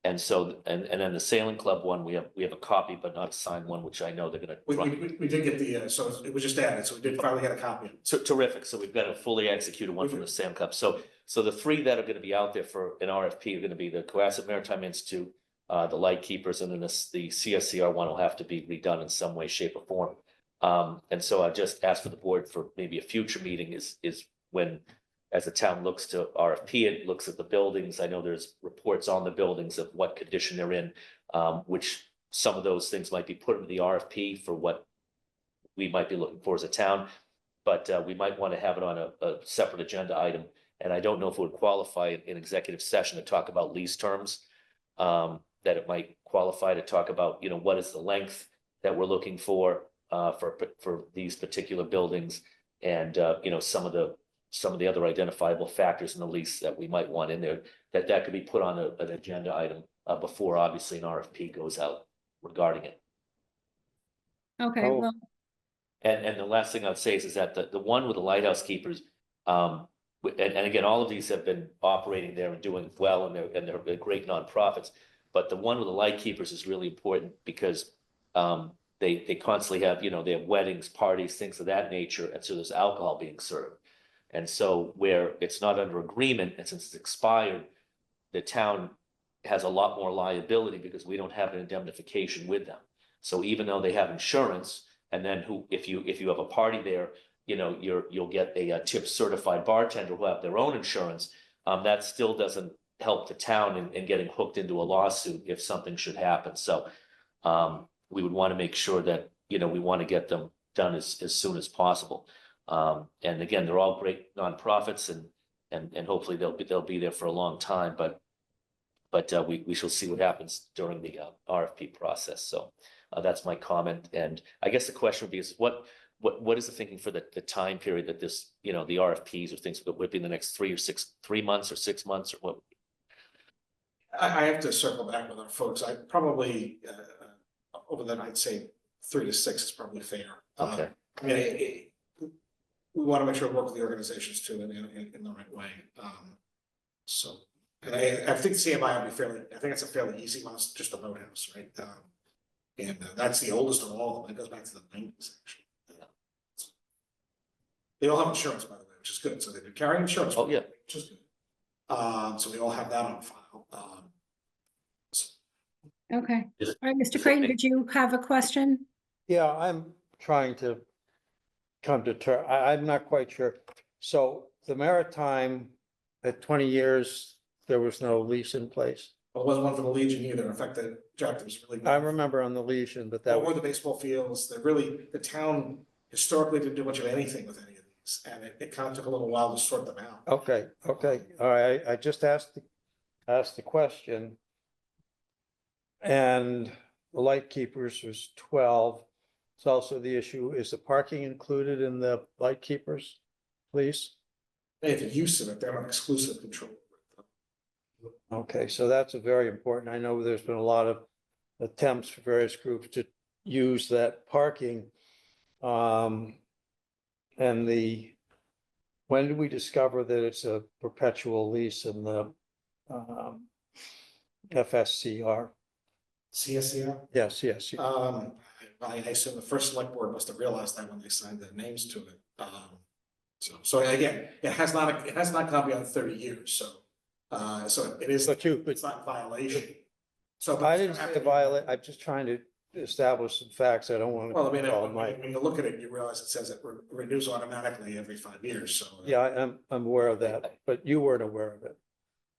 [SPEAKER 6] And so, and then the Sailing Club one, we have a copy, but not a signed one, which I know they're gonna.
[SPEAKER 2] We did get the, so it was just added, so we did finally get a copy.
[SPEAKER 6] So terrific. So we've got a fully executed one from the Sailing Club. So the 3 that are gonna be out there for an RFP are gonna be the Cohasset Maritime Institute, the Light Keepers, and then the CSCR one will have to be redone in some way, shape or form. And so I just asked for the board for maybe a future meeting is when, as the town looks to RFP, it looks at the buildings. I know there's reports on the buildings of what condition they're in, which some of those things might be put into the RFP for what we might be looking for as a town. But we might want to have it on a separate agenda item. And I don't know if it would qualify in executive session to talk about lease terms, that it might qualify to talk about, you know, what is the length that we're looking for these particular buildings, and you know, some of the other identifiable factors in the lease that we might want in there, that could be put on an agenda item before obviously an RFP goes out regarding it.
[SPEAKER 7] Okay, well,
[SPEAKER 6] And the last thing I'd say is that the one with the Lighthouse Keepers, and again, all of these have been operating there and doing well, and they're great nonprofits. But the one with the Light Keepers is really important because they constantly have, you know, they have weddings, parties, things of that nature, and so there's alcohol being served. And so where it's not under agreement, and since it's expired, the town has a lot more liability because we don't have an indemnification with them. So even though they have insurance, and then if you have a party there, you know, you'll get a tip certified bartender who have their own insurance. That still doesn't help the town in getting hooked into a lawsuit if something should happen. So we would want to make sure that, you know, we want to get them done as soon as possible. And again, they're all great nonprofits and hopefully they'll be there for a long time, but we shall see what happens during the RFP process. So that's my comment. And I guess the question would be is what is the thinking for the time period that this, you know, the RFPs or things would be in the next 3 months or 6 months or what?
[SPEAKER 2] I have to circle back with our folks. I probably, over that, I'd say 3 to 6 is probably fair.
[SPEAKER 6] Okay.
[SPEAKER 2] I mean, we want to make sure we work with the organizations too in the right way. So, and I think CMI will be I think it's a fairly easy one, it's just a boathouse, right? And that's the oldest of all of them. It goes back to the 90s, actually. They all have insurance, by the way, which is good. So they've been carrying insurance.
[SPEAKER 6] Oh, yeah.
[SPEAKER 2] Which is good. So we all have that on file.
[SPEAKER 7] Okay.
[SPEAKER 6] Is it-
[SPEAKER 7] All right, Mr. Creighton, did you have a question?
[SPEAKER 4] Yeah, I'm trying to come to term, I'm not quite sure. So the Maritime, at 20 years, there was no lease in place.
[SPEAKER 2] It wasn't one for the Legion either. In fact, the objective was really.
[SPEAKER 4] I remember on the Legion, but that
[SPEAKER 2] Or
[SPEAKER 4] was,
[SPEAKER 2] the baseball fields, the town historically didn't do much of anything with any of these, and it kind of took a little while to sort them out.
[SPEAKER 4] okay, all right, I just asked the question. And the light keepers was 12. It's also the issue, is the parking included in the light keepers, please?
[SPEAKER 2] They have the use of it, they're on exclusive control.
[SPEAKER 4] Okay, so that's a very important, I know there's been a lot of attempts for various groups to use that parking. And when did we discover that it's a perpetual lease in the FSCR?
[SPEAKER 2] CSCR?
[SPEAKER 4] Yes.
[SPEAKER 2] I assume the first select board must have realized that when they signed their names to it. So again, it has not gone beyond 30 years, so it is,
[SPEAKER 4] But
[SPEAKER 2] it's not in violation. So.
[SPEAKER 4] I didn't say violate, I'm just trying to establish some facts, I don't want to.
[SPEAKER 2] Well, I mean,
[SPEAKER 4] call it my-
[SPEAKER 2] when you look at it, you realize it says it renews automatically every 5 years, so.
[SPEAKER 4] Yeah, I'm aware of that, but you weren't aware of it.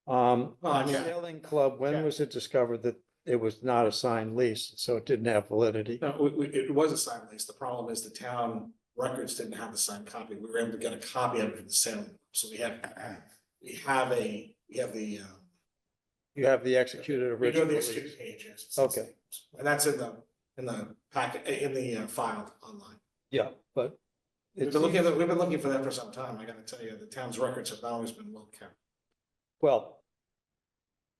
[SPEAKER 2] I'm Jack.
[SPEAKER 4] Sailing Club, when was it discovered that it was not a signed lease, so it didn't have validity?
[SPEAKER 2] No, it was a signed lease. The problem is the town records didn't have the signed copy. We were able to get a copy of it from the sale. So we have the.
[SPEAKER 4] You have the executed
[SPEAKER 2] We do
[SPEAKER 4] original
[SPEAKER 2] have the
[SPEAKER 4] lease?
[SPEAKER 2] executed pages.
[SPEAKER 4] Okay.
[SPEAKER 2] And that's in the packet, in the file online.
[SPEAKER 4] Yeah, but.
[SPEAKER 2] We've been looking for that for some time. I gotta tell you, the town's records have always been well kept.
[SPEAKER 4] Well,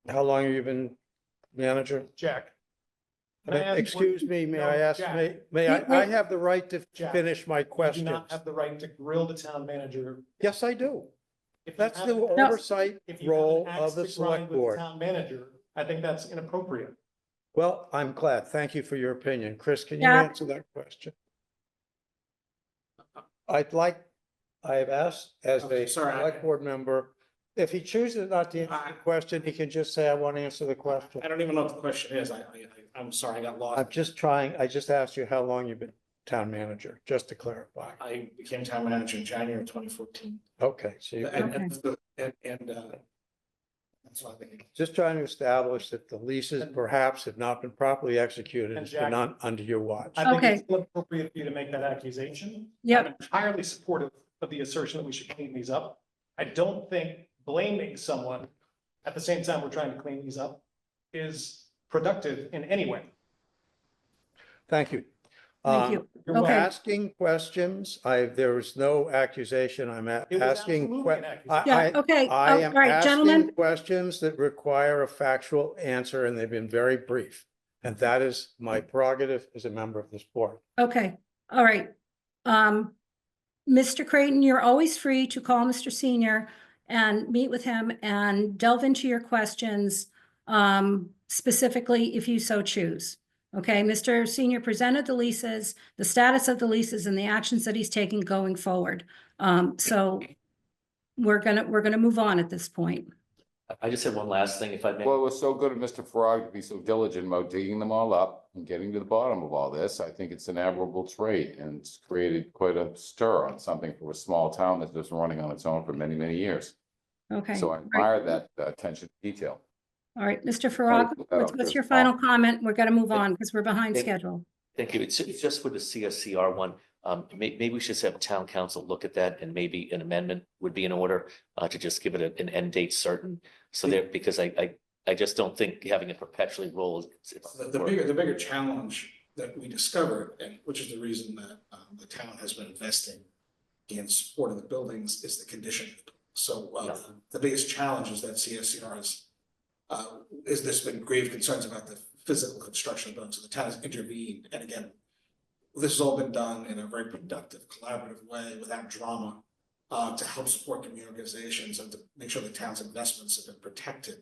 [SPEAKER 4] how long have you been manager?
[SPEAKER 3] Jack. Can I ask what-
[SPEAKER 4] Excuse me, may
[SPEAKER 3] No,
[SPEAKER 4] I ask,
[SPEAKER 3] Jack.
[SPEAKER 4] may I have the right to
[SPEAKER 9] Jack,
[SPEAKER 4] finish my
[SPEAKER 9] You do
[SPEAKER 4] questions?
[SPEAKER 9] not have the right to grill the town manager.
[SPEAKER 4] Yes, I do.
[SPEAKER 9] If you
[SPEAKER 4] That's the
[SPEAKER 9] haven't-
[SPEAKER 4] oversight
[SPEAKER 9] if you have an
[SPEAKER 4] role
[SPEAKER 9] axe
[SPEAKER 4] of the
[SPEAKER 9] to grind
[SPEAKER 4] select
[SPEAKER 9] with the
[SPEAKER 4] board.
[SPEAKER 9] Town manager, I think that's inappropriate.
[SPEAKER 4] Well, I'm glad. Thank you for your opinion. Chris, can you
[SPEAKER 7] Yeah.
[SPEAKER 4] answer that question? I have asked as
[SPEAKER 2] Okay,
[SPEAKER 4] a
[SPEAKER 2] sorry,
[SPEAKER 4] select board member, if he chooses not to answer the question, he can just say, I want to answer the question.
[SPEAKER 2] I don't even know what the question is. I'm sorry, I got lost.
[SPEAKER 4] I just asked you how long you've been town manager, just to clarify.
[SPEAKER 2] I became town manager in January of 2014.
[SPEAKER 4] Okay, so you're
[SPEAKER 2] That's what I think.
[SPEAKER 4] just trying to establish that the leases perhaps have not been properly executed,
[SPEAKER 9] And
[SPEAKER 4] it's been
[SPEAKER 9] Jack-
[SPEAKER 4] not under your watch.
[SPEAKER 9] I think
[SPEAKER 7] Okay.
[SPEAKER 9] it's inappropriate for you to make that accusation.
[SPEAKER 7] Yep.
[SPEAKER 9] I'm entirely supportive of the assertion that we should clean these up. I don't think blaming someone at the same time we're trying to clean these up is productive in any way.
[SPEAKER 4] Thank you.
[SPEAKER 7] Thank you.
[SPEAKER 9] You're
[SPEAKER 7] Okay.
[SPEAKER 9] welcome.
[SPEAKER 4] Asking questions, there was no accusation, I'm
[SPEAKER 9] It was
[SPEAKER 4] asking.
[SPEAKER 9] absolutely an accusation.
[SPEAKER 7] Yeah, okay.
[SPEAKER 4] I
[SPEAKER 7] Oh,
[SPEAKER 4] am
[SPEAKER 7] all right, gentlemen.
[SPEAKER 4] asking questions that require a factual answer, and they've been very brief. And that is my prerogative as a member of this board.
[SPEAKER 7] Okay, all right. Mr. Creighton, you're always free to call Mr. Senior and meet with him and delve into your questions, specifically if you so choose. Okay, Mr. Senior presented the leases, the status of the leases and the actions that he's taking going forward. So we're gonna move on at this point.
[SPEAKER 6] I just had one last thing, if I may.
[SPEAKER 1] Well, it was so good of Mr. Farag to be so diligent about digging them all up and getting to the bottom of all this. I think it's an admirable trait and it's created quite a stir on something for a small town that's just running on its own for many, many years.
[SPEAKER 7] Okay.
[SPEAKER 1] So I
[SPEAKER 7] All right.
[SPEAKER 1] admire that attention to detail.
[SPEAKER 7] All right, Mr. Farag,
[SPEAKER 1] put that out
[SPEAKER 7] what's
[SPEAKER 1] there
[SPEAKER 7] your
[SPEAKER 1] as well.
[SPEAKER 7] final comment? We're gonna move on because we're behind
[SPEAKER 6] Thank-
[SPEAKER 7] schedule.
[SPEAKER 6] Thank you. It's just for the CSCR one. Maybe we should just have town council look at that and maybe an amendment would be in order to just give it an end date certain. So there, because I just don't think having it perpetually rolled.
[SPEAKER 2] The bigger challenge that we discovered, and which is the reason that the town has been investing in support of the buildings, is the condition. So the biggest challenge is that CSCR is there's been grave concerns about the physical construction of buildings. So the town has intervened, and again, this has all been done in a very productive, collaborative way without drama to help support community organizations and to make sure the town's investments have been protected.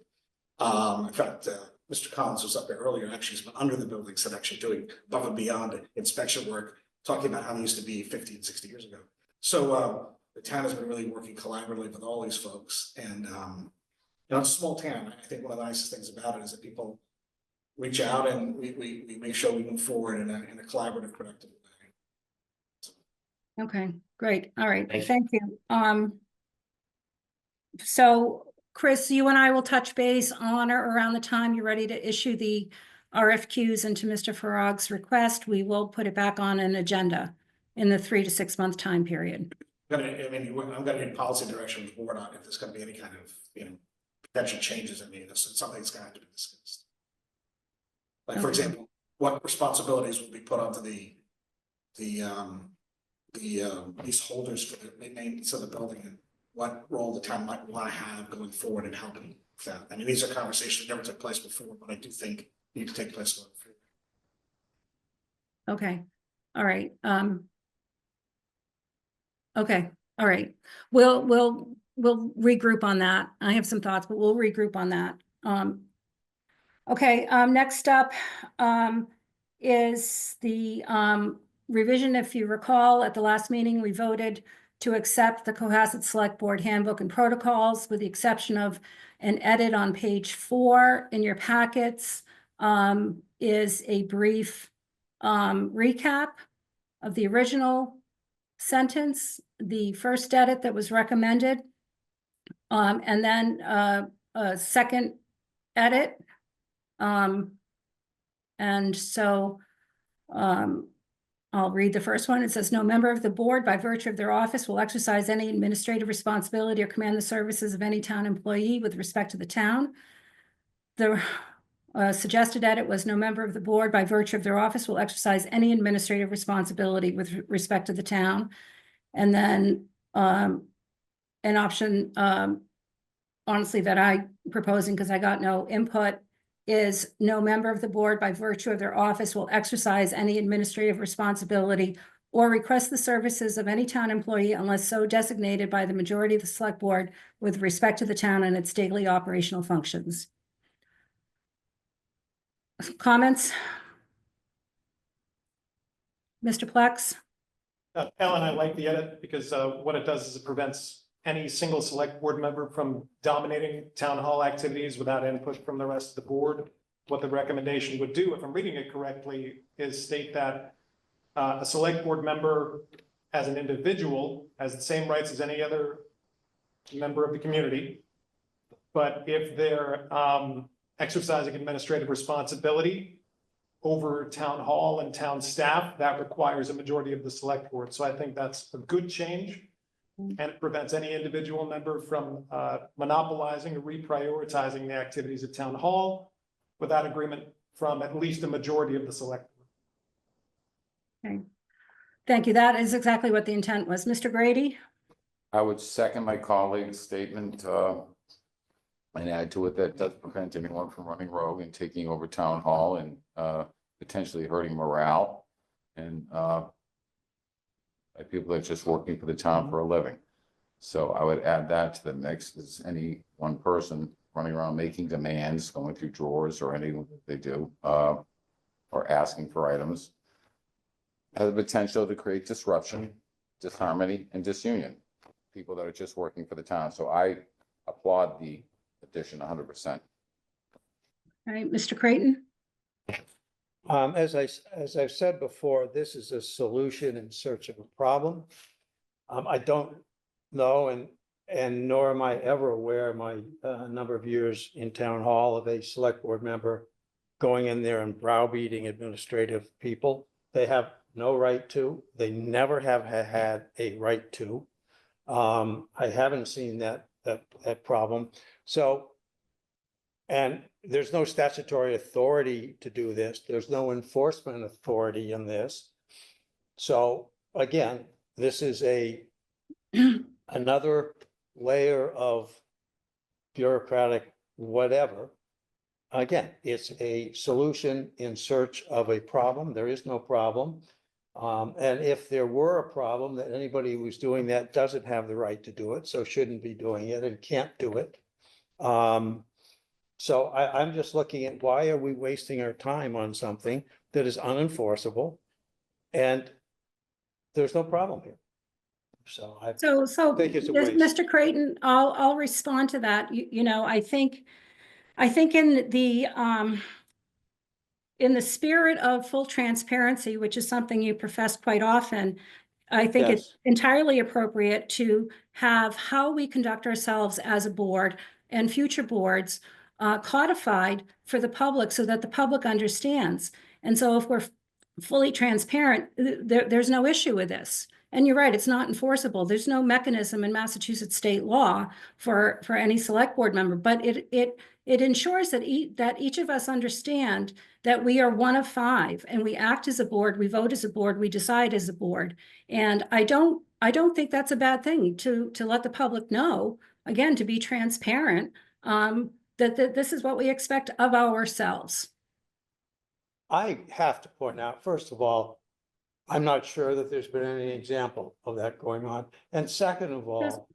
[SPEAKER 2] In fact, Mr. Collins was up there earlier, actually, he's been under the buildings and actually doing above and beyond inspection work, talking about how it used to be 50 and 60 years ago. So the town has been really working collaboratively with all these folks, and you know, it's a small town. I think one of the nicest things about it is that people reach out and we make sure we move forward in a collaborative, productive way.
[SPEAKER 7] Okay, great. All right,
[SPEAKER 6] Thank you.
[SPEAKER 7] thank you. So Chris, you and I will touch base on or around the time you're ready to issue the RFQs into Mr. Farag's request. We will put it back on an agenda in the 3 to 6 month time period.
[SPEAKER 2] I'm gonna need policy direction with the board on if there's gonna be any kind of, you know, potential changes. I mean, it's something that's gonna have to be discussed. Like, for
[SPEAKER 7] Okay.
[SPEAKER 2] example, what responsibilities will be put onto the lease holders for the maintenance of the building, and what role the town might want to have going forward in helping with that. I mean, these are conversations that never took place before, but I do think need to take place going forward.
[SPEAKER 7] Okay, all right. Okay, all right. We'll regroup on that. I have some thoughts, but we'll regroup on that. Okay, next up is the revision. If you recall, at the last meeting, we voted to accept the Cohasset Select Board Handbook and Protocols with the exception of an edit on page 4 in your packets is a brief recap of the original sentence, the first edit that was recommended, and then a second edit. And so I'll read the first one. It says, no member of the board by virtue of their office will exercise any administrative responsibility or command the services of any town employee with respect to the town. The suggested edit was no member of the board by virtue of their office will exercise any administrative responsibility with respect to the town. And then an option, honestly, that I proposing because I got no input is no member of the board by virtue of their office will exercise any administrative responsibility or request the services of any town employee unless so designated by the majority of the select board with respect to the town and its daily operational functions. Comments? Mr. Plex?
[SPEAKER 9] Ellen, I like the edit because what it does is it prevents any single select board member from dominating town hall activities without input from the rest of the board. What the recommendation would do, if I'm reading it correctly, is state that a select board member as an individual has the same rights as any other member of the community. But if they're exercising administrative responsibility over town hall and town staff, that requires a majority of the select board. So I think that's a good change. And it prevents any individual member from monopolizing or reprioritizing the activities of town hall without agreement from at least a majority of the select board.
[SPEAKER 7] Okay. Thank you. That is exactly what the intent was. Mr. Grady?
[SPEAKER 1] I would second my colleague's statement and add to it that does prevent anyone from running rogue and taking over town hall and potentially hurting morale and by people that are just working for the town for a living. So I would add that to the mix as any one person running around making demands, going through drawers or anything that they do, or asking for items, has the potential to create disruption, disharmony, and disunion. people that are just working for the town. So I applaud the addition 100%.
[SPEAKER 7] All right, Mr. Creighton?
[SPEAKER 4] As I've said before, this is a solution in search of a problem. I don't know and nor am I ever aware in my number of years in town hall of a select board member going in there and browbeating administrative people. They have no right to, they never have had a right to. I haven't seen that problem. So, and there's no statutory authority to do this. There's no enforcement authority in this. So again, this is another layer of bureaucratic whatever. Again, it's a solution in search of a problem. There is no problem. And if there were a problem, that anybody who's doing that doesn't have the right to do it, so shouldn't be doing it and can't do it. So I'm just looking at why are we wasting our time on something that is unenforceable? And there's no problem here. So I
[SPEAKER 7] So,
[SPEAKER 4] think it's a waste.
[SPEAKER 7] Mr. Creighton, I'll respond to that. You know, I think in the spirit of full transparency, which is something you profess quite often, I think it's
[SPEAKER 4] Yes.
[SPEAKER 7] entirely appropriate to have how we conduct ourselves as a board and future boards codified for the public so that the public understands. And so if we're fully transparent, there's no issue with this. And you're right, it's not enforceable. There's no mechanism in Massachusetts state law for any select board member, but it ensures that each of us understand that we are one of five and we act as a board, we vote as a board, we decide as a board. And I don't think that's a bad thing to let the public know, again, to be transparent, that this is what we expect of ourselves.
[SPEAKER 4] I have to point out, first of all, I'm not sure that there's been any example of that going on. And second of all,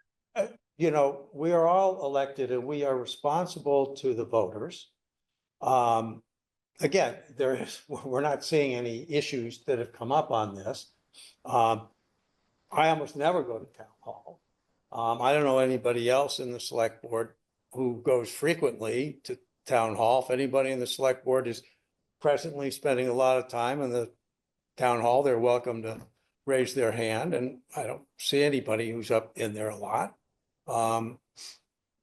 [SPEAKER 4] you know, we are all elected and we are responsible to the voters. Again, we're not seeing any issues that have come up on this. I almost never go to town hall. I don't know anybody else in the select board who goes frequently to town hall. If anybody in the select board is presently spending a lot of time in the town hall, they're welcome to raise their hand, and I don't see anybody who's up in there a lot. So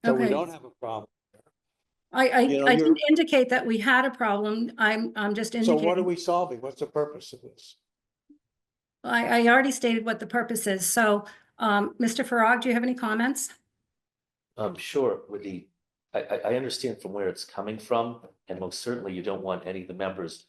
[SPEAKER 4] we
[SPEAKER 7] Okay.
[SPEAKER 4] don't have a problem.
[SPEAKER 7] I
[SPEAKER 4] You know,
[SPEAKER 7] didn't indicate that we had a problem. I'm just
[SPEAKER 4] So what are
[SPEAKER 7] indicating,
[SPEAKER 4] we solving? What's the purpose of this?
[SPEAKER 7] I already stated what the purpose is. So, Mr. Farag, do you have any comments?
[SPEAKER 6] Sure, I understand from where it's coming from, and most certainly you don't want any of the members,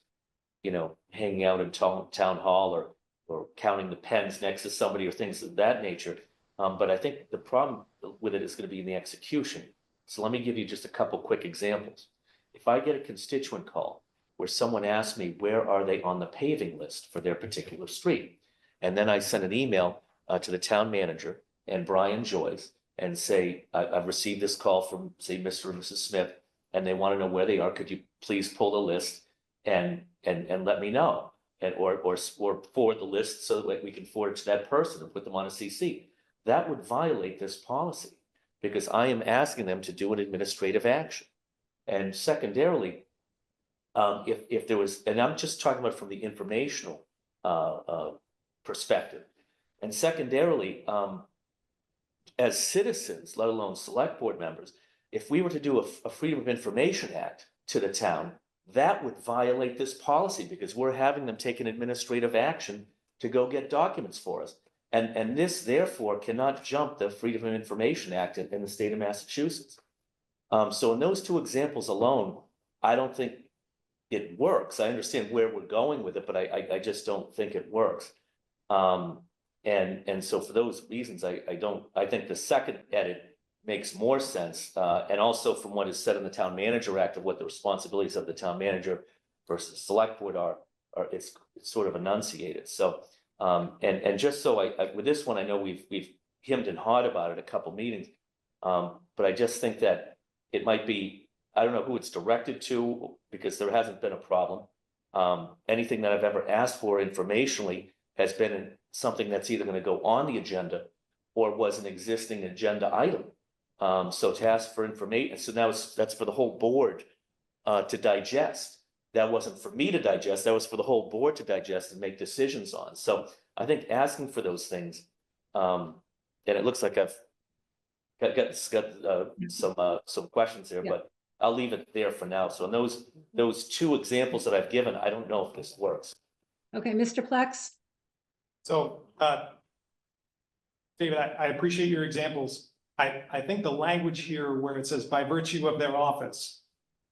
[SPEAKER 6] you know, hanging out in town hall or counting the pens next to somebody or things of that nature. But I think the problem with it is going to be in the execution. So let me give you just a couple quick examples. If I get a constituent call where someone asks me, where are they on the paving list for their particular street? And then I send an email to the town manager and Brian Joyce and say, I've received this call from, say, Mr. and Mrs. Smith, and they want to know where they are. Could you please pull the list and let me know? And or forward the list so that we can forward it to that person and put them on a CC. That would violate this policy because I am asking them to do an administrative action. And secondarily, if there was, and I'm just talking about from the informational perspective. And secondarily, as citizens, let alone select board members, if we were to do a Freedom of Information Act to the town, that would violate this policy because we're having them take an administrative action to go get documents for us. And this therefore cannot jump the Freedom of Information Act in the state of Massachusetts. So in those two examples alone, I don't think it works. I understand where we're going with it, but I just don't think it works. And so for those reasons, I think the second edit makes more sense. And also from what is said in the Town Manager Act of what the responsibilities of the town manager versus select board are it's sort of enunciated. So and just so with this one, I know we've hemmed and hawed about it a couple meetings. But I just think that it might be, I don't know who it's directed to because there hasn't been a problem. Anything that I've ever asked for informationally has been something that's either going to go on the agenda or was an existing agenda item. So to ask for information, so now that's for the whole board to digest. That wasn't for me to digest, that was for the whole board to digest and make decisions on. So I think asking for those things, and it looks like I've got some questions there,
[SPEAKER 5] Yeah.
[SPEAKER 6] but I'll leave it there for now. So in those two examples that I've given, I don't know if this works.
[SPEAKER 7] Okay, Mr. Plex?
[SPEAKER 9] So, David, I appreciate your examples. I think the language here where it says by virtue of their office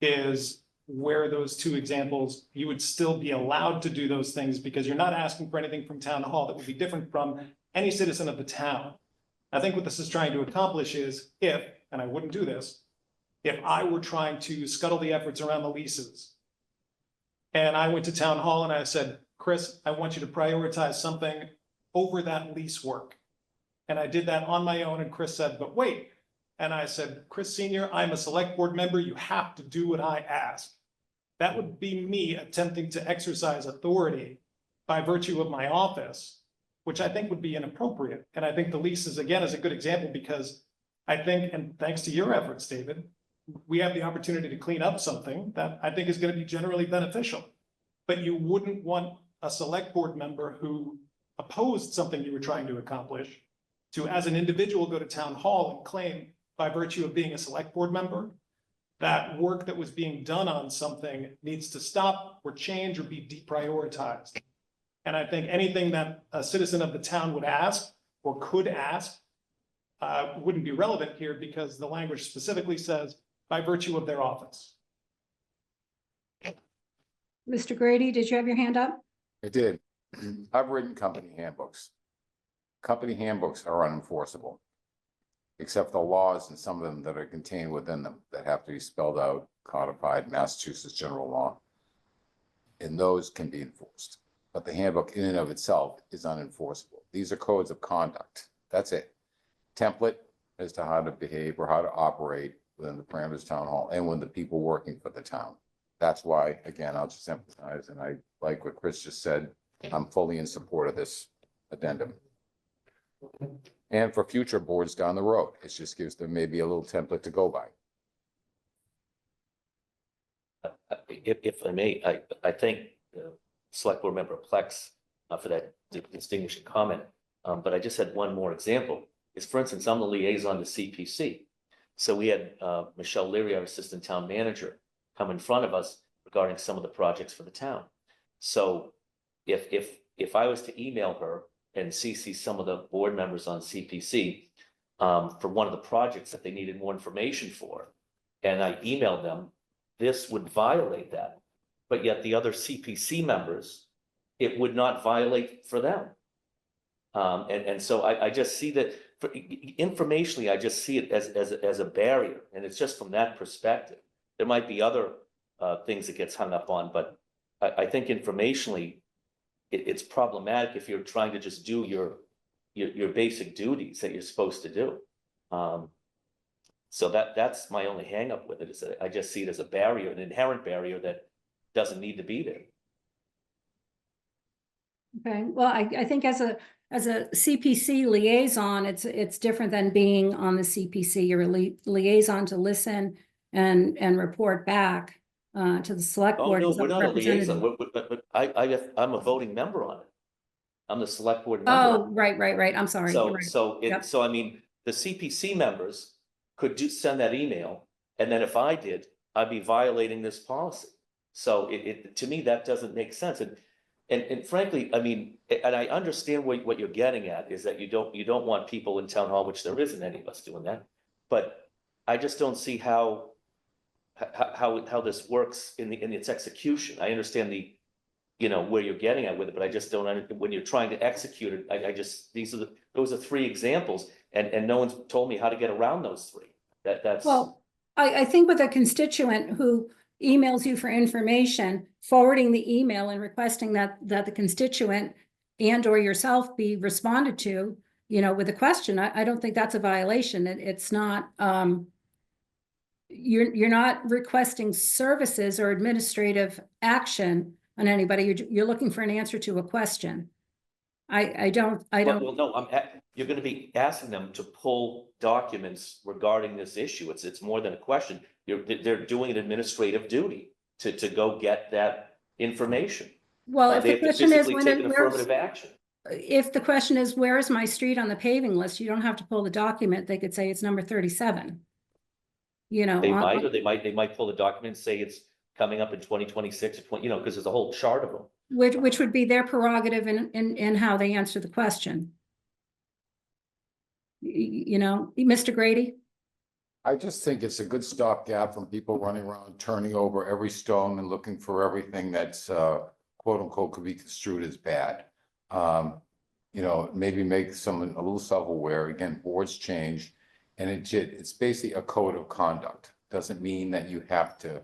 [SPEAKER 9] is where those two examples, you would still be allowed to do those things because you're not asking for anything from town hall that would be different from any citizen of the town. I think what this is trying to accomplish is if, and I wouldn't do this, if I were trying to scuttle the efforts around the leases and I went to town hall and I said, Chris, I want you to prioritize something over that lease work. And I did that on my own and Chris said, but wait. And I said, Chris Senior, I'm a select board member. You have to do what I ask. That would be me attempting to exercise authority by virtue of my office, which I think would be inappropriate. And I think the leases, again, is a good example because I think, and thanks to your efforts, David, we have the opportunity to clean up something that I think is going to be generally beneficial. But you wouldn't want a select board member who opposed something you were trying to accomplish to, as an individual, go to town hall and claim by virtue of being a select board member, that work that was being done on something needs to stop or change or be deprioritized. And I think anything that a citizen of the town would ask or could ask wouldn't be relevant here because the language specifically says by virtue of their office.
[SPEAKER 7] Mr. Grady, did you have your hand up?
[SPEAKER 1] I did. I've written company handbooks. Company handbooks are unenforceable, except the laws and some of them that are contained within them that have to be spelled out, codified, Massachusetts general law. And those can be enforced, but the handbook in and of itself is unenforceable. These are codes of conduct. That's it. Template as to how to behave or how to operate within the parameters of town hall and with the people working for the town. That's why, again, I'll just emphasize, and I like what Chris just said, I'm fully in support of this addendum. And for future boards down the road, it just gives them maybe a little template to go by.
[SPEAKER 6] If I may, I thank Select Board Member Plex for that distinguishing comment. But I just had one more example. Is, for instance, I'm the liaison to CPC. So we had Michelle Leary, our Assistant Town Manager, come in front of us regarding some of the projects for the town. So if I was to email her and CC some of the board members on CPC for one of the projects that they needed more information for, and I emailed them, this would violate that. But yet the other CPC members, it would not violate for them. And so I just see that informationally, I just see it as a barrier, and it's just from that perspective. There might be other things that gets hung up on, but I think informationally, it's problematic if you're trying to just do your basic duties that you're supposed to do. So that's my only hang up with it, is that I just see it as a barrier, an inherent barrier that doesn't need to be there.
[SPEAKER 7] Okay, well, I think as a CPC liaison, it's different than being on the CPC. You're a liaison to listen and report back to the select
[SPEAKER 6] Oh,
[SPEAKER 7] board.
[SPEAKER 6] no,
[SPEAKER 7] as
[SPEAKER 6] we're not a liaison,
[SPEAKER 7] representative.
[SPEAKER 6] but I'm a voting member on it. I'm the select board member.
[SPEAKER 7] Oh, right. I'm sorry. You're right. Yep.
[SPEAKER 6] So I mean, the CPC members could send that email, and then if I did, I'd be violating this policy. So to me, that doesn't make sense. And frankly, I mean, and I understand what you're getting at is that you don't want people in town hall, which there isn't any of us doing that. But I just don't see how this works in its execution. I understand where you're getting at with it, but I just don't understand when you're trying to execute it. Those are three examples, and no one's told me how to get around those three. That's
[SPEAKER 7] Well, I think with a constituent who emails you for information, forwarding the email and requesting that the constituent and or yourself be responded to, with a question, I don't think that's a violation. It's not, you're not requesting services or administrative action on anybody. You're looking for an answer to a question. I don't.
[SPEAKER 6] Well, no, you're gonna be asking them to pull documents regarding this issue. It's more than a question. They're doing an administrative duty to go get that information.
[SPEAKER 7] Well, if
[SPEAKER 6] They
[SPEAKER 7] the
[SPEAKER 6] have to
[SPEAKER 7] question is,
[SPEAKER 6] physically take an
[SPEAKER 7] where's,
[SPEAKER 6] affirmative action.
[SPEAKER 7] if the question is, where is my street on the paving list? You don't have to pull the document. They could say it's number 37. You know,
[SPEAKER 6] They might, or they might pull the document and say it's coming up in 2026 or 20, you know, because there's a whole chart of them.
[SPEAKER 7] which would be their prerogative in how they answer the question. You know, Mr. Grady?
[SPEAKER 1] I just think it's a good stopgap from people running around, turning over every stone and looking for everything that's quote unquote could be construed as bad. You know, maybe make someone a little self-aware. Again, boards change, and it's basically a code of conduct. Doesn't mean that you have to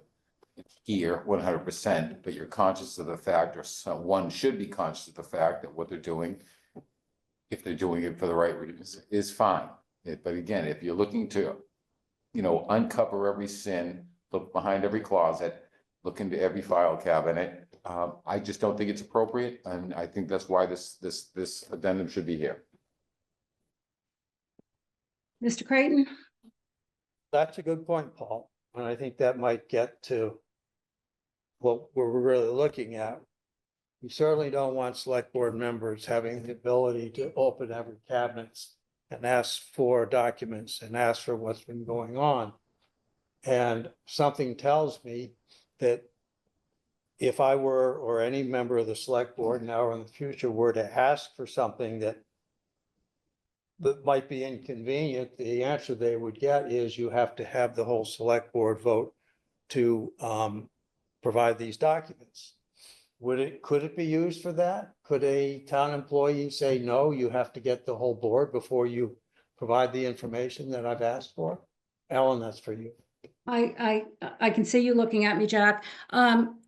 [SPEAKER 1] adhere 100%, but you're conscious of the fact, or one should be conscious of the fact that what they're doing, if they're doing it for the right reasons, is fine. But again, if you're looking to, you know, uncover every sin, look behind every closet, look into every file cabinet, I just don't think it's appropriate, and I think that's why this addendum should be here.
[SPEAKER 7] Mr. Creighton?
[SPEAKER 4] That's a good point, Paul, and I think that might get to what we're really looking at. We certainly don't want select board members having the ability to open every cabinet and ask for documents and ask for what's been going on. And something tells me that if I were, or any member of the select board now or in the future were to ask for something that might be inconvenient, the answer they would get is you have to have the whole select board vote to provide these documents. Could it be used for that? Could a town employee say, no, you have to get the whole board before you provide the information that I've asked for? Ellen, that's for you.
[SPEAKER 7] I can see you looking at me, Jack.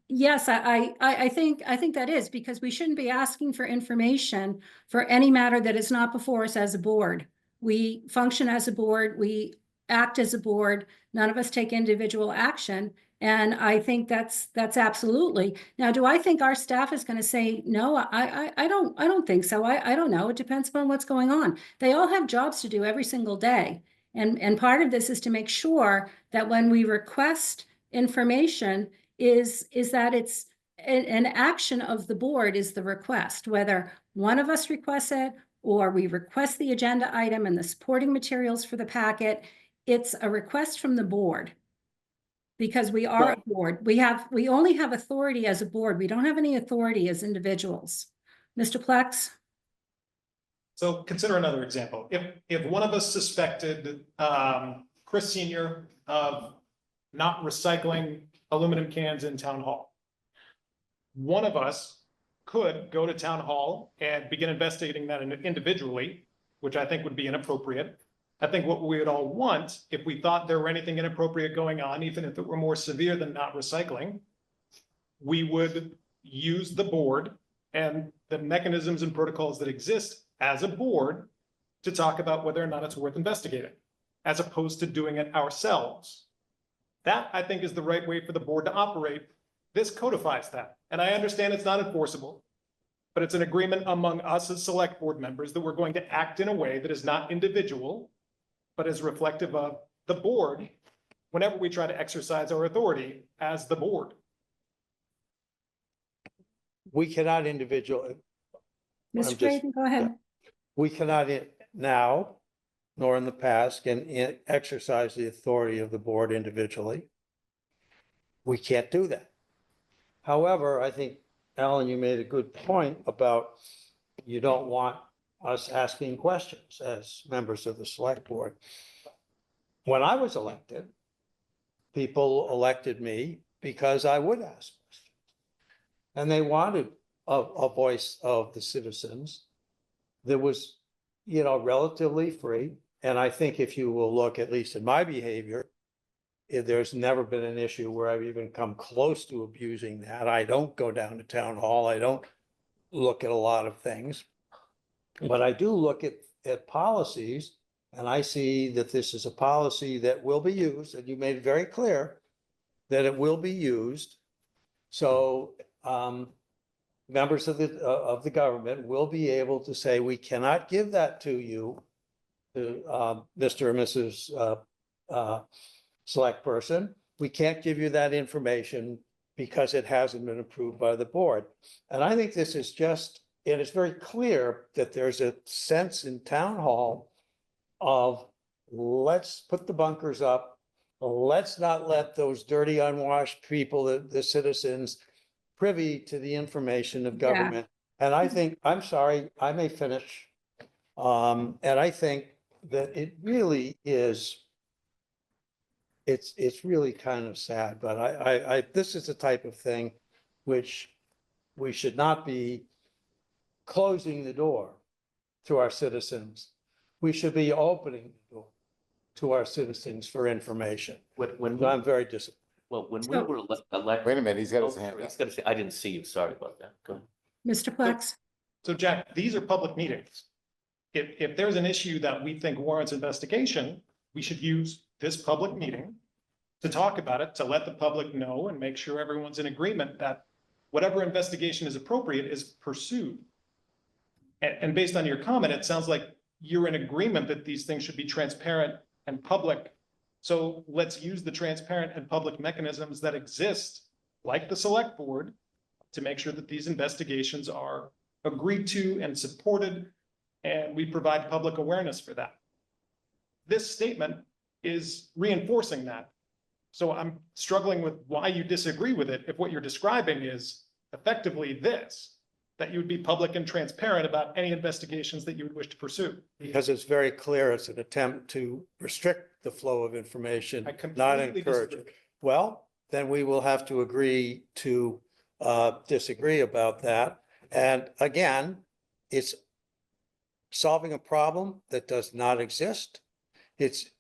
[SPEAKER 7] Yes, I think that is, because we shouldn't be asking for information for any matter that is not before us as a board. We function as a board, we act as a board, none of us take individual action. And I think that's absolutely. Now, do I think our staff is going to say, no, I don't think so. I don't know. It depends upon what's going on. They all have jobs to do every single day. And part of this is to make sure that when we request information is that it's an action of the board is the request, whether one of us requests it or we request the agenda item and the supporting materials for the packet. It's a request from the board. Because we are a board. We only have authority as a board. We don't have any authority as individuals. Mr. Plex?
[SPEAKER 9] So consider another example. If one of us suspected Chris Senior of not recycling aluminum cans in town hall, one of us could go to town hall and begin investigating that individually, which I think would be inappropriate. I think what we would all want, if we thought there were anything inappropriate going on, even if it were more severe than not recycling, we would use the board and the mechanisms and protocols that exist as a board to talk about whether or not it's worth investigating, as opposed to doing it ourselves. That, I think, is the right way for the board to operate. This codifies that. And I understand it's not enforceable, but it's an agreement among us as select board members that we're going to act in a way that is not individual, but is reflective of the board whenever we try to exercise our authority as the board.
[SPEAKER 4] We cannot individually.
[SPEAKER 7] Mr. Creighton, go ahead.
[SPEAKER 4] We cannot now, nor in the past, can exercise the authority of the board individually. We can't do that. However, I think, Alan, you made a good point about you don't want us asking questions as members of the select board. When I was elected, people elected me because I would ask questions. And they wanted a voice of the citizens that was, you know, relatively free. And I think if you will look, at least in my behavior, there's never been an issue where I've even come close to abusing that. I don't go down to town hall. I don't look at a lot of things. But I do look at policies, and I see that this is a policy that will be used, and you made it very clear that it will be used. So members of the government will be able to say, we cannot give that to you, to Mr. or Mrs. Select Person. We can't give you that information because it hasn't been approved by the board. And I think this is just, and it's very clear that there's a sense in town hall of, let's put the bunkers up. Let's not let those dirty, unwashed people, the citizens, privy to the information of government. And I think, I'm sorry, I may finish. And I think that it really is, it's really kind of sad, but this is the type of thing which we should not be closing the door to our citizens. We should be opening the door to our citizens for information.
[SPEAKER 6] When
[SPEAKER 4] So I'm very disappointed.
[SPEAKER 6] well, when we
[SPEAKER 7] So-
[SPEAKER 6] were elected.
[SPEAKER 1] Wait a minute, he's got his
[SPEAKER 6] Oh,
[SPEAKER 1] hand
[SPEAKER 6] sorry,
[SPEAKER 1] up.
[SPEAKER 6] he's gotta say, I didn't see you. Sorry about that. Go ahead.
[SPEAKER 7] Mr. Plex?
[SPEAKER 9] So Jack, these are public meetings. If there's an issue that we think warrants investigation, we should use this public meeting to talk about it, to let the public know and make sure everyone's in agreement that whatever investigation is appropriate is pursued. And based on your comment, it sounds like you're in agreement that these things should be transparent and public. So let's use the transparent and public mechanisms that exist, like the select board, to make sure that these investigations are agreed to and supported, and we provide public awareness for that. This statement is reinforcing that. So I'm struggling with why you disagree with it if what you're describing is effectively this, that you would be public and transparent about any investigations that you would wish to pursue.
[SPEAKER 4] Because it's very clear it's an attempt to restrict the flow of information,
[SPEAKER 9] I
[SPEAKER 4] not
[SPEAKER 9] completely
[SPEAKER 4] encourage
[SPEAKER 9] disagree.
[SPEAKER 4] it. Well, then we will have to agree to disagree about that. And again, it's solving a problem that does not exist. It's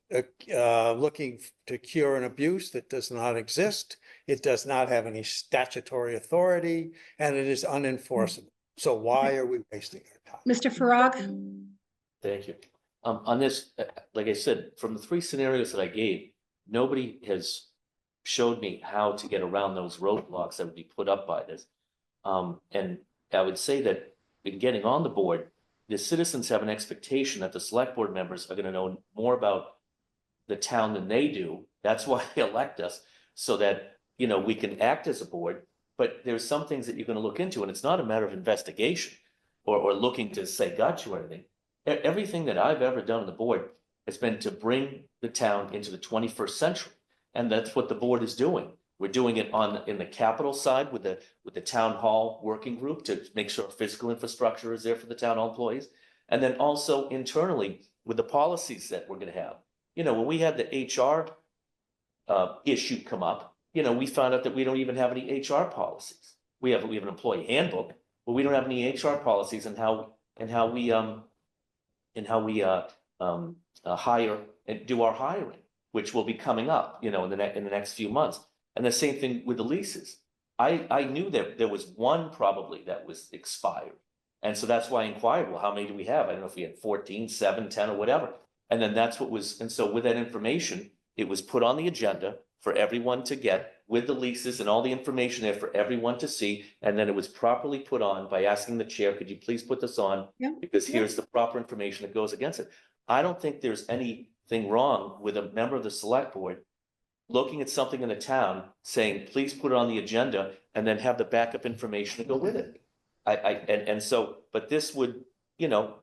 [SPEAKER 4] looking to cure an abuse that does not exist. It does not have any statutory authority, and it is unenforceable. So why are we wasting our time?
[SPEAKER 7] Mr. Farag?
[SPEAKER 6] Thank you. On this, like I said, from the three scenarios that I gave, nobody has showed me how to get around those roadblocks that would be put up by this. And I would say that in getting on the board, the citizens have an expectation that the select board members are gonna know more about the town than they do. That's why they elect us, so that, you know, we can act as a board. But there's some things that you're gonna look into, and it's not a matter of investigation or looking to say gotcha or anything. Everything that I've ever done on the board has been to bring the town into the 21st century. And that's what the board is doing. We're doing it in the capital side with the town hall working group to make sure physical infrastructure is there for the town hall employees. And then also internally with the policies that we're gonna have. You know, when we had the HR issue come up, you know, we found out that we don't even have any HR policies. We have an employee handbook, but we don't have any HR policies and how we hire and do our hiring, which will be coming up, you know, in the next few months. And the same thing with the leases. I knew that there was one probably that was expired. And so that's why I inquired, well, how many do we have? I don't know if we had 14, 7, 10 or whatever. And then that's what was, and so with that information, it was put on the agenda for everyone to get with the leases and all the information there for everyone to see. And then it was properly put on by asking the chair, could you please put this on?
[SPEAKER 7] Yeah,
[SPEAKER 6] Because here's the proper information that goes against it. I don't think there's anything wrong with a member of the select board looking at something in the town, saying, please put it on the agenda, and then have the backup information to go with it. But this would, you know,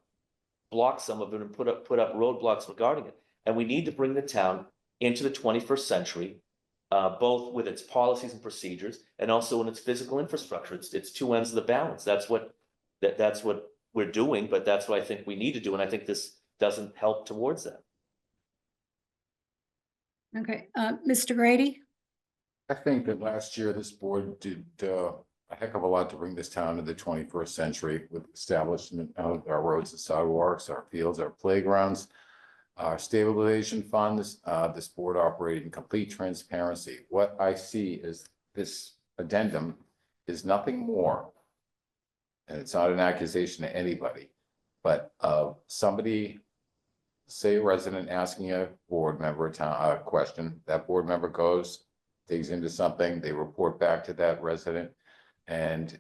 [SPEAKER 6] block some of it and put up roadblocks regarding it. And we need to bring the town into the 21st century, both with its policies and procedures and also in its physical infrastructure. It's two ends of the balance. That's what we're doing, but that's what I think we need to do. And I think this doesn't help towards that.
[SPEAKER 7] Okay, Mr. Grady?
[SPEAKER 1] I think that last year this board did a heck of a lot to bring this town to the 21st century with establishment of our roads and sidewalks, our fields, our playgrounds, our stabilization funds. This board operated in complete transparency. What I see is this addendum is nothing more, and it's not an accusation to anybody, but somebody, say a resident asking a board member a question, that board member goes, digs into something, they report back to that resident, and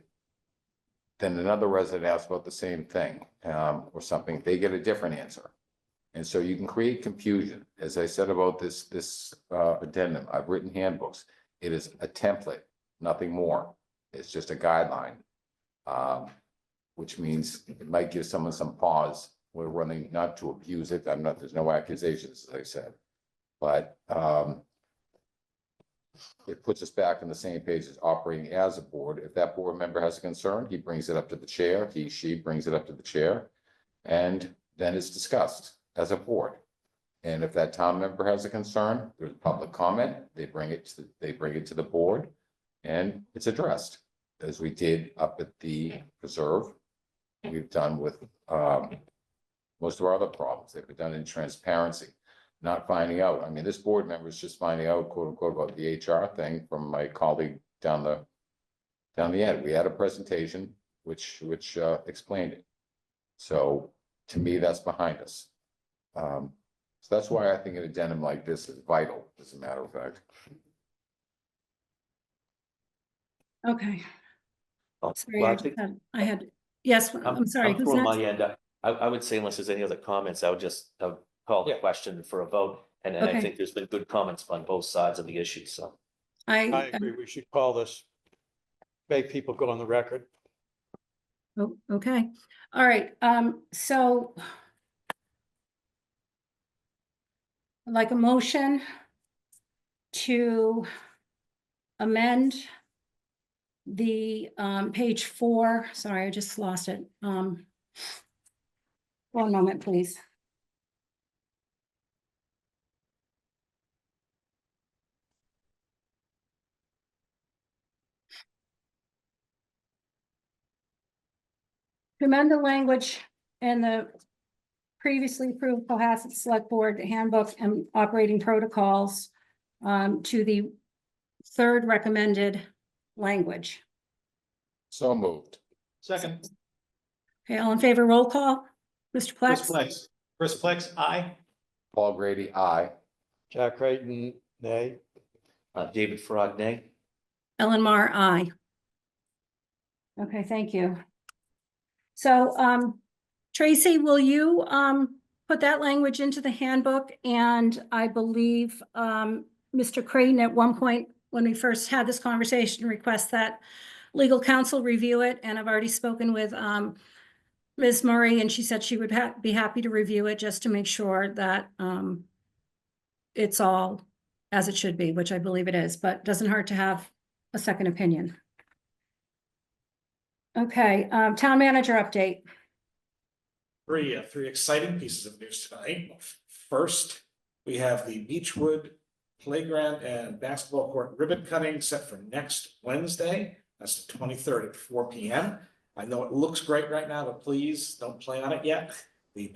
[SPEAKER 1] then another resident asks about the same thing, or something, they get a different answer. And so you can create confusion. As I said about this addendum, I've written handbooks. It is a template, nothing more. It's just a guideline. Which means it might give someone some pause. We're running not to abuse it. There's no accusations, as I said. But it puts us back on the same page as operating as a board. If that board member has a concern, he brings it up to the chair, she brings it up to the chair. And then it's discussed as a board. And if that town member has a concern, there's public comment, they bring it to the board and it's addressed. As we did up at the preserve, we've done with most of our other problems. They've been done in transparency, not finding out. I mean, this board member is just finding out, quote unquote, about the HR thing from my colleague down the end. We had a presentation which explained it. So to me, that's behind us. So that's why I think an addendum like this is vital, as a matter of fact.
[SPEAKER 7] Okay.
[SPEAKER 6] Oh,
[SPEAKER 7] Sorry,
[SPEAKER 6] well,
[SPEAKER 7] I
[SPEAKER 6] I
[SPEAKER 7] just
[SPEAKER 6] think
[SPEAKER 7] had, yes, I'm sorry.
[SPEAKER 6] I'm
[SPEAKER 7] who's
[SPEAKER 6] through my
[SPEAKER 7] next?
[SPEAKER 6] end. I would say unless there's any other comments, I would just call the
[SPEAKER 9] Yeah.
[SPEAKER 6] question for a vote. And I
[SPEAKER 7] Okay.
[SPEAKER 6] think there's been good comments on both sides of the issue, so.
[SPEAKER 4] I agree, we should call this, make people go on the record.
[SPEAKER 7] Oh, okay, all right, so I'd like a motion to amend the page 4, sorry, I just lost it. One moment, please. To amend the language in the previously approved Cohasset Select Board Handbook and Operating Protocols to the third recommended language.
[SPEAKER 1] So moved.
[SPEAKER 9] Second,
[SPEAKER 7] Okay, all in favor, roll call? Mr.
[SPEAKER 9] Chris
[SPEAKER 7] Plex?
[SPEAKER 9] Plex, aye.
[SPEAKER 1] Paul Grady, aye.
[SPEAKER 4] Jack Creighton, nay.
[SPEAKER 6] David Frog, nay.
[SPEAKER 7] Ellen Mar, aye. Okay, thank you. So, Tracy, will you, put that language into the handbook? And I believe, Mr. Creighton at one point, when we first had this conversation, request that legal counsel review it. And I've already spoken with, Ms. Murray, and she said she would be happy to review it just to make sure that, it's all as it should be, which I believe it is, but doesn't hurt to have a second opinion. Okay, town manager update.
[SPEAKER 2] Three exciting pieces of news tonight. First, we have the Beechwood Playground and Basketball Court ribbon cutting set for next Wednesday. That's the 23rd at 4 p.m. I know it looks great right now, but please don't play on it yet. The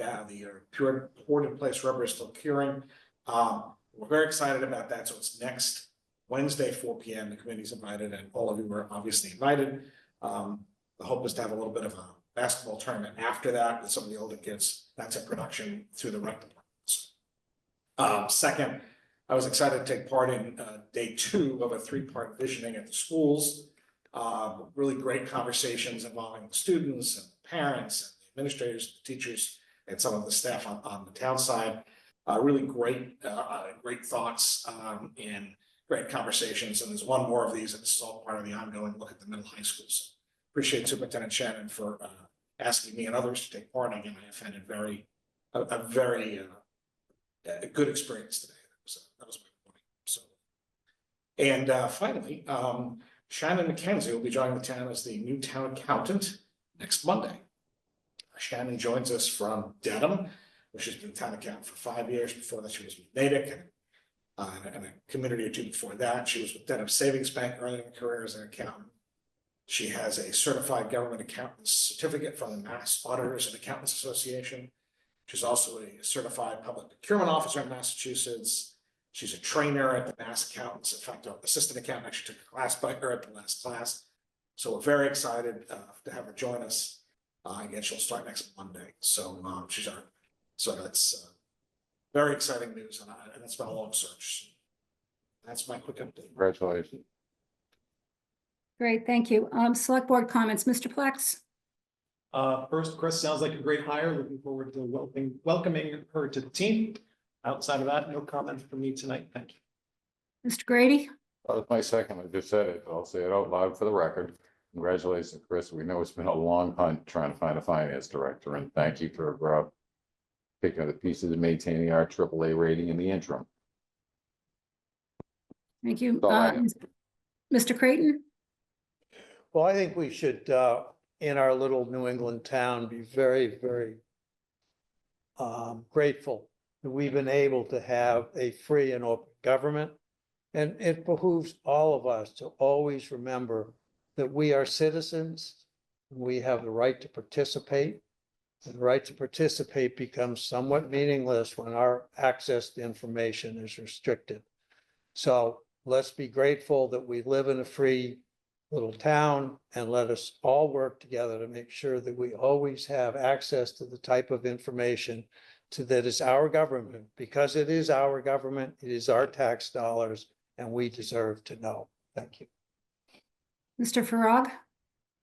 [SPEAKER 2] pure poured in place rubber is still curing. We're very excited about that. So it's next Wednesday, 4 p.m. The committee's invited and all of you are obviously invited. The hope is to have a little bit of a basketball tournament after that with some of the older kids. That's in production through the rec departments. Second, I was excited to take part in day 2 of a 3-part visioning at the schools. Really great conversations involving the students and parents and the administrators, the teachers, and some of the staff on the town side. Really great thoughts and great conversations. And there's one more of these, and this is all part of the ongoing look at the middle high schools. Appreciate Superintendent Shannon for asking me and others to take part. Again, I have had a very good experience today. That was my point. So, and finally, Shannon McKenzie will be joining the town as the new town accountant next Monday. Shannon joins us from Dedham, where she's been town accountant for 5 years. Before that, she was with Natick and a community or two before that. She was with Dedham Savings Bank early in her career as an accountant. She has a certified government accountant's certificate from the Mass Auditors and Accountants Association. She's also a certified public procurement officer in Massachusetts. She's a trainer at the Mass Accountants. In fact, our assistant accountant actually took a class by her at the last class. So we're very excited to have her join us. Again, she'll start next Monday. So that's very exciting news, and it's been a long search. That's my quick update.
[SPEAKER 1] Congratulations.
[SPEAKER 7] Great, thank you. Select board comments, Mr. Plex?
[SPEAKER 9] First, Chris sounds like a great hire. Looking forward to welcoming her to the team. Outside of that, no comment from me tonight. Thank you.
[SPEAKER 7] Mr. Grady?
[SPEAKER 1] That was my second. I just said it. I'll say it out loud for the record. Congratulations, Chris. We know it's been a long hunt trying to find a finance director, and thank you for picking up the pieces and maintaining our AAA rating in the interim.
[SPEAKER 7] Thank you.
[SPEAKER 1] That's all I have.
[SPEAKER 7] Mr. Creighton?
[SPEAKER 4] Well, I think we should, in our little New England town, be very, very grateful that we've been able to have a free and open government. And it behooves all of us to always remember that we are citizens. We have the right to participate. The right to participate becomes somewhat meaningless when our access to information is restricted. So let's be grateful that we live in a free little town, and let us all work together to make sure that we always have access to the type of information that is our government, because it is our government, it is our tax dollars, and we deserve to know. Thank you.
[SPEAKER 7] Mr. Farag?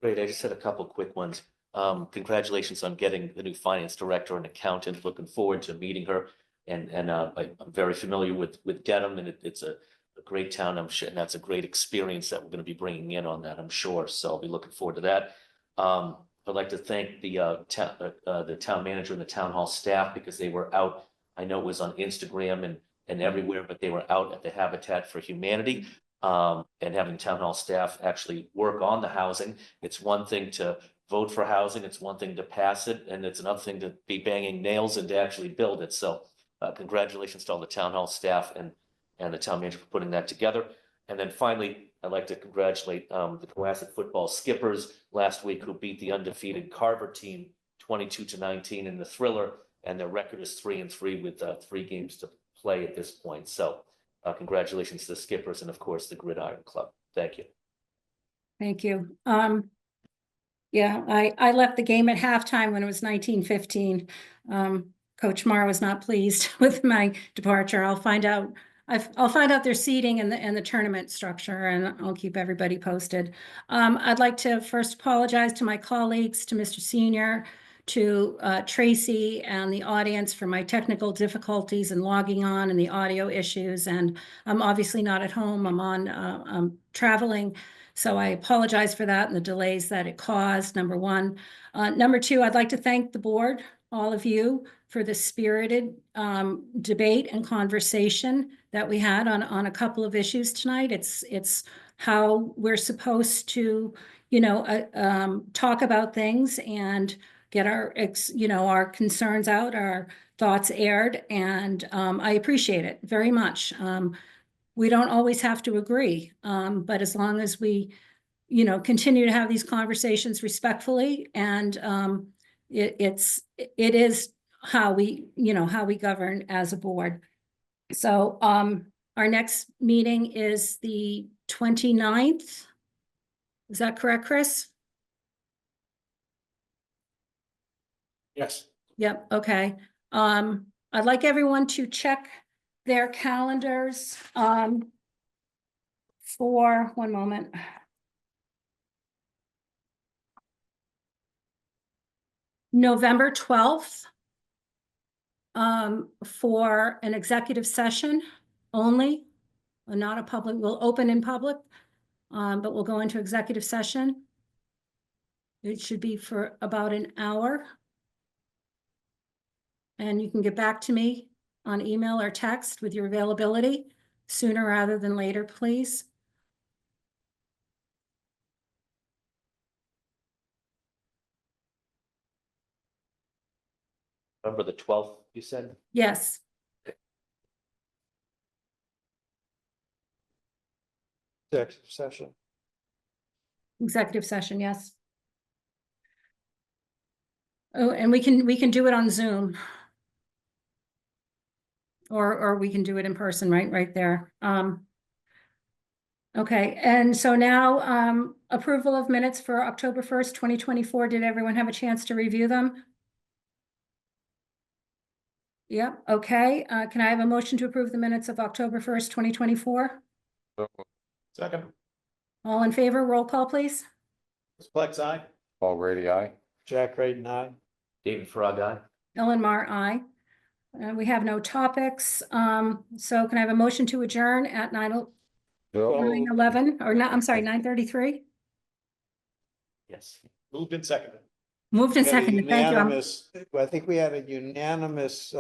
[SPEAKER 6] Great, I just had a couple quick ones. Congratulations on getting the new finance director and accountant. Looking forward to meeting her. And I'm very familiar with Dedham, and it's a great town, I'm sure, and that's a great experience that we're going to be bringing in on that, I'm sure. So I'll be looking forward to that. I'd like to thank the town manager and the town hall staff, because they were out. I know it was on Instagram and everywhere, but they were out at the Habitat for Humanity. And having town hall staff actually work on the housing. It's one thing to vote for housing, it's one thing to pass it, and it's another thing to be banging nails and to actually build it. So congratulations to all the town hall staff and the town manager for putting that together. And then finally, I'd like to congratulate the Cohasset football skippers last week, who beat the undefeated Carver team 22-19 in the Thriller, and their record is 3-3 with 3 games to play at this point. So congratulations to the skippers and of course the Gridiron Club. Thank you.
[SPEAKER 7] Thank you. Yeah, I left the game at halftime when it was 19-15. Coach Marr was not pleased with my departure. I'll find out their seating and the tournament structure, and I'll keep everybody posted. I'd like to first apologize to my colleagues, to Mr. Senior, to Tracy and the audience for my technical difficulties in logging on and the audio issues. And I'm obviously not at home. I'm traveling. So I apologize for that and the delays that it caused, number one. Number two, I'd like to thank the board, all of you, for the spirited debate and conversation that we had on a couple of issues tonight. It's how we're supposed to, talk about things and get our concerns out, our thoughts aired, and I appreciate it very much. We don't always have to agree, but as long as we, continue to have these conversations respectfully, and it is how we govern as a board. So our next meeting is the 29th. Is that correct, Chris?
[SPEAKER 2] Yes.
[SPEAKER 7] Yep, okay. I'd like everyone to check their calendars for one moment. November 12th for an executive session only, not a public, we'll open in public, but we'll go into executive session. It should be for about an hour. And you can get back to me on email or text with your availability sooner rather than later, please.
[SPEAKER 6] November the 12th, you said?
[SPEAKER 7] Yes,
[SPEAKER 4] Executive session.
[SPEAKER 7] executive session, yes. Oh, and we can do it on Zoom. Or we can do it in person, right there. Okay, and so now approval of minutes for October 1st, 2024. Did everyone have a chance to review them? Yep, okay. Can I have a motion to approve the minutes of October 1st, 2024?
[SPEAKER 9] Second,
[SPEAKER 7] All in favor, roll call, please.
[SPEAKER 9] Flex, aye.
[SPEAKER 1] Paul Grady, aye.
[SPEAKER 4] Jack Creighton, aye.
[SPEAKER 6] David Frog, aye.
[SPEAKER 7] Ellen Mar, aye. We have no topics. So can I have a motion to adjourn at 9:11 or not, I'm sorry, 9:33?
[SPEAKER 6] Yes.
[SPEAKER 9] Moved and seconded.
[SPEAKER 7] Moved and
[SPEAKER 4] We had a
[SPEAKER 7] seconded. Thank you.
[SPEAKER 4] unanimous- I think we had a unanimous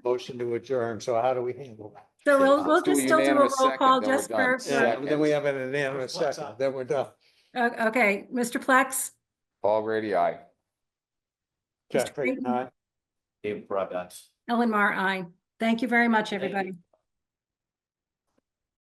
[SPEAKER 4] motion to adjourn, so how do we handle that?
[SPEAKER 7] So we'll
[SPEAKER 1] Let's do a
[SPEAKER 7] just still do a
[SPEAKER 1] unanimous
[SPEAKER 7] roll
[SPEAKER 1] second,
[SPEAKER 7] call
[SPEAKER 1] then we're
[SPEAKER 7] just
[SPEAKER 1] done.
[SPEAKER 7] for,
[SPEAKER 4] Yeah, then we have an unanimous second, then we're done.
[SPEAKER 7] okay, Mr. Plex,
[SPEAKER 1] Paul Grady, aye.
[SPEAKER 4] Jack Creighton, aye.
[SPEAKER 6] David Frog, aye.
[SPEAKER 7] Ellen Mar, aye. Thank you very much, everybody.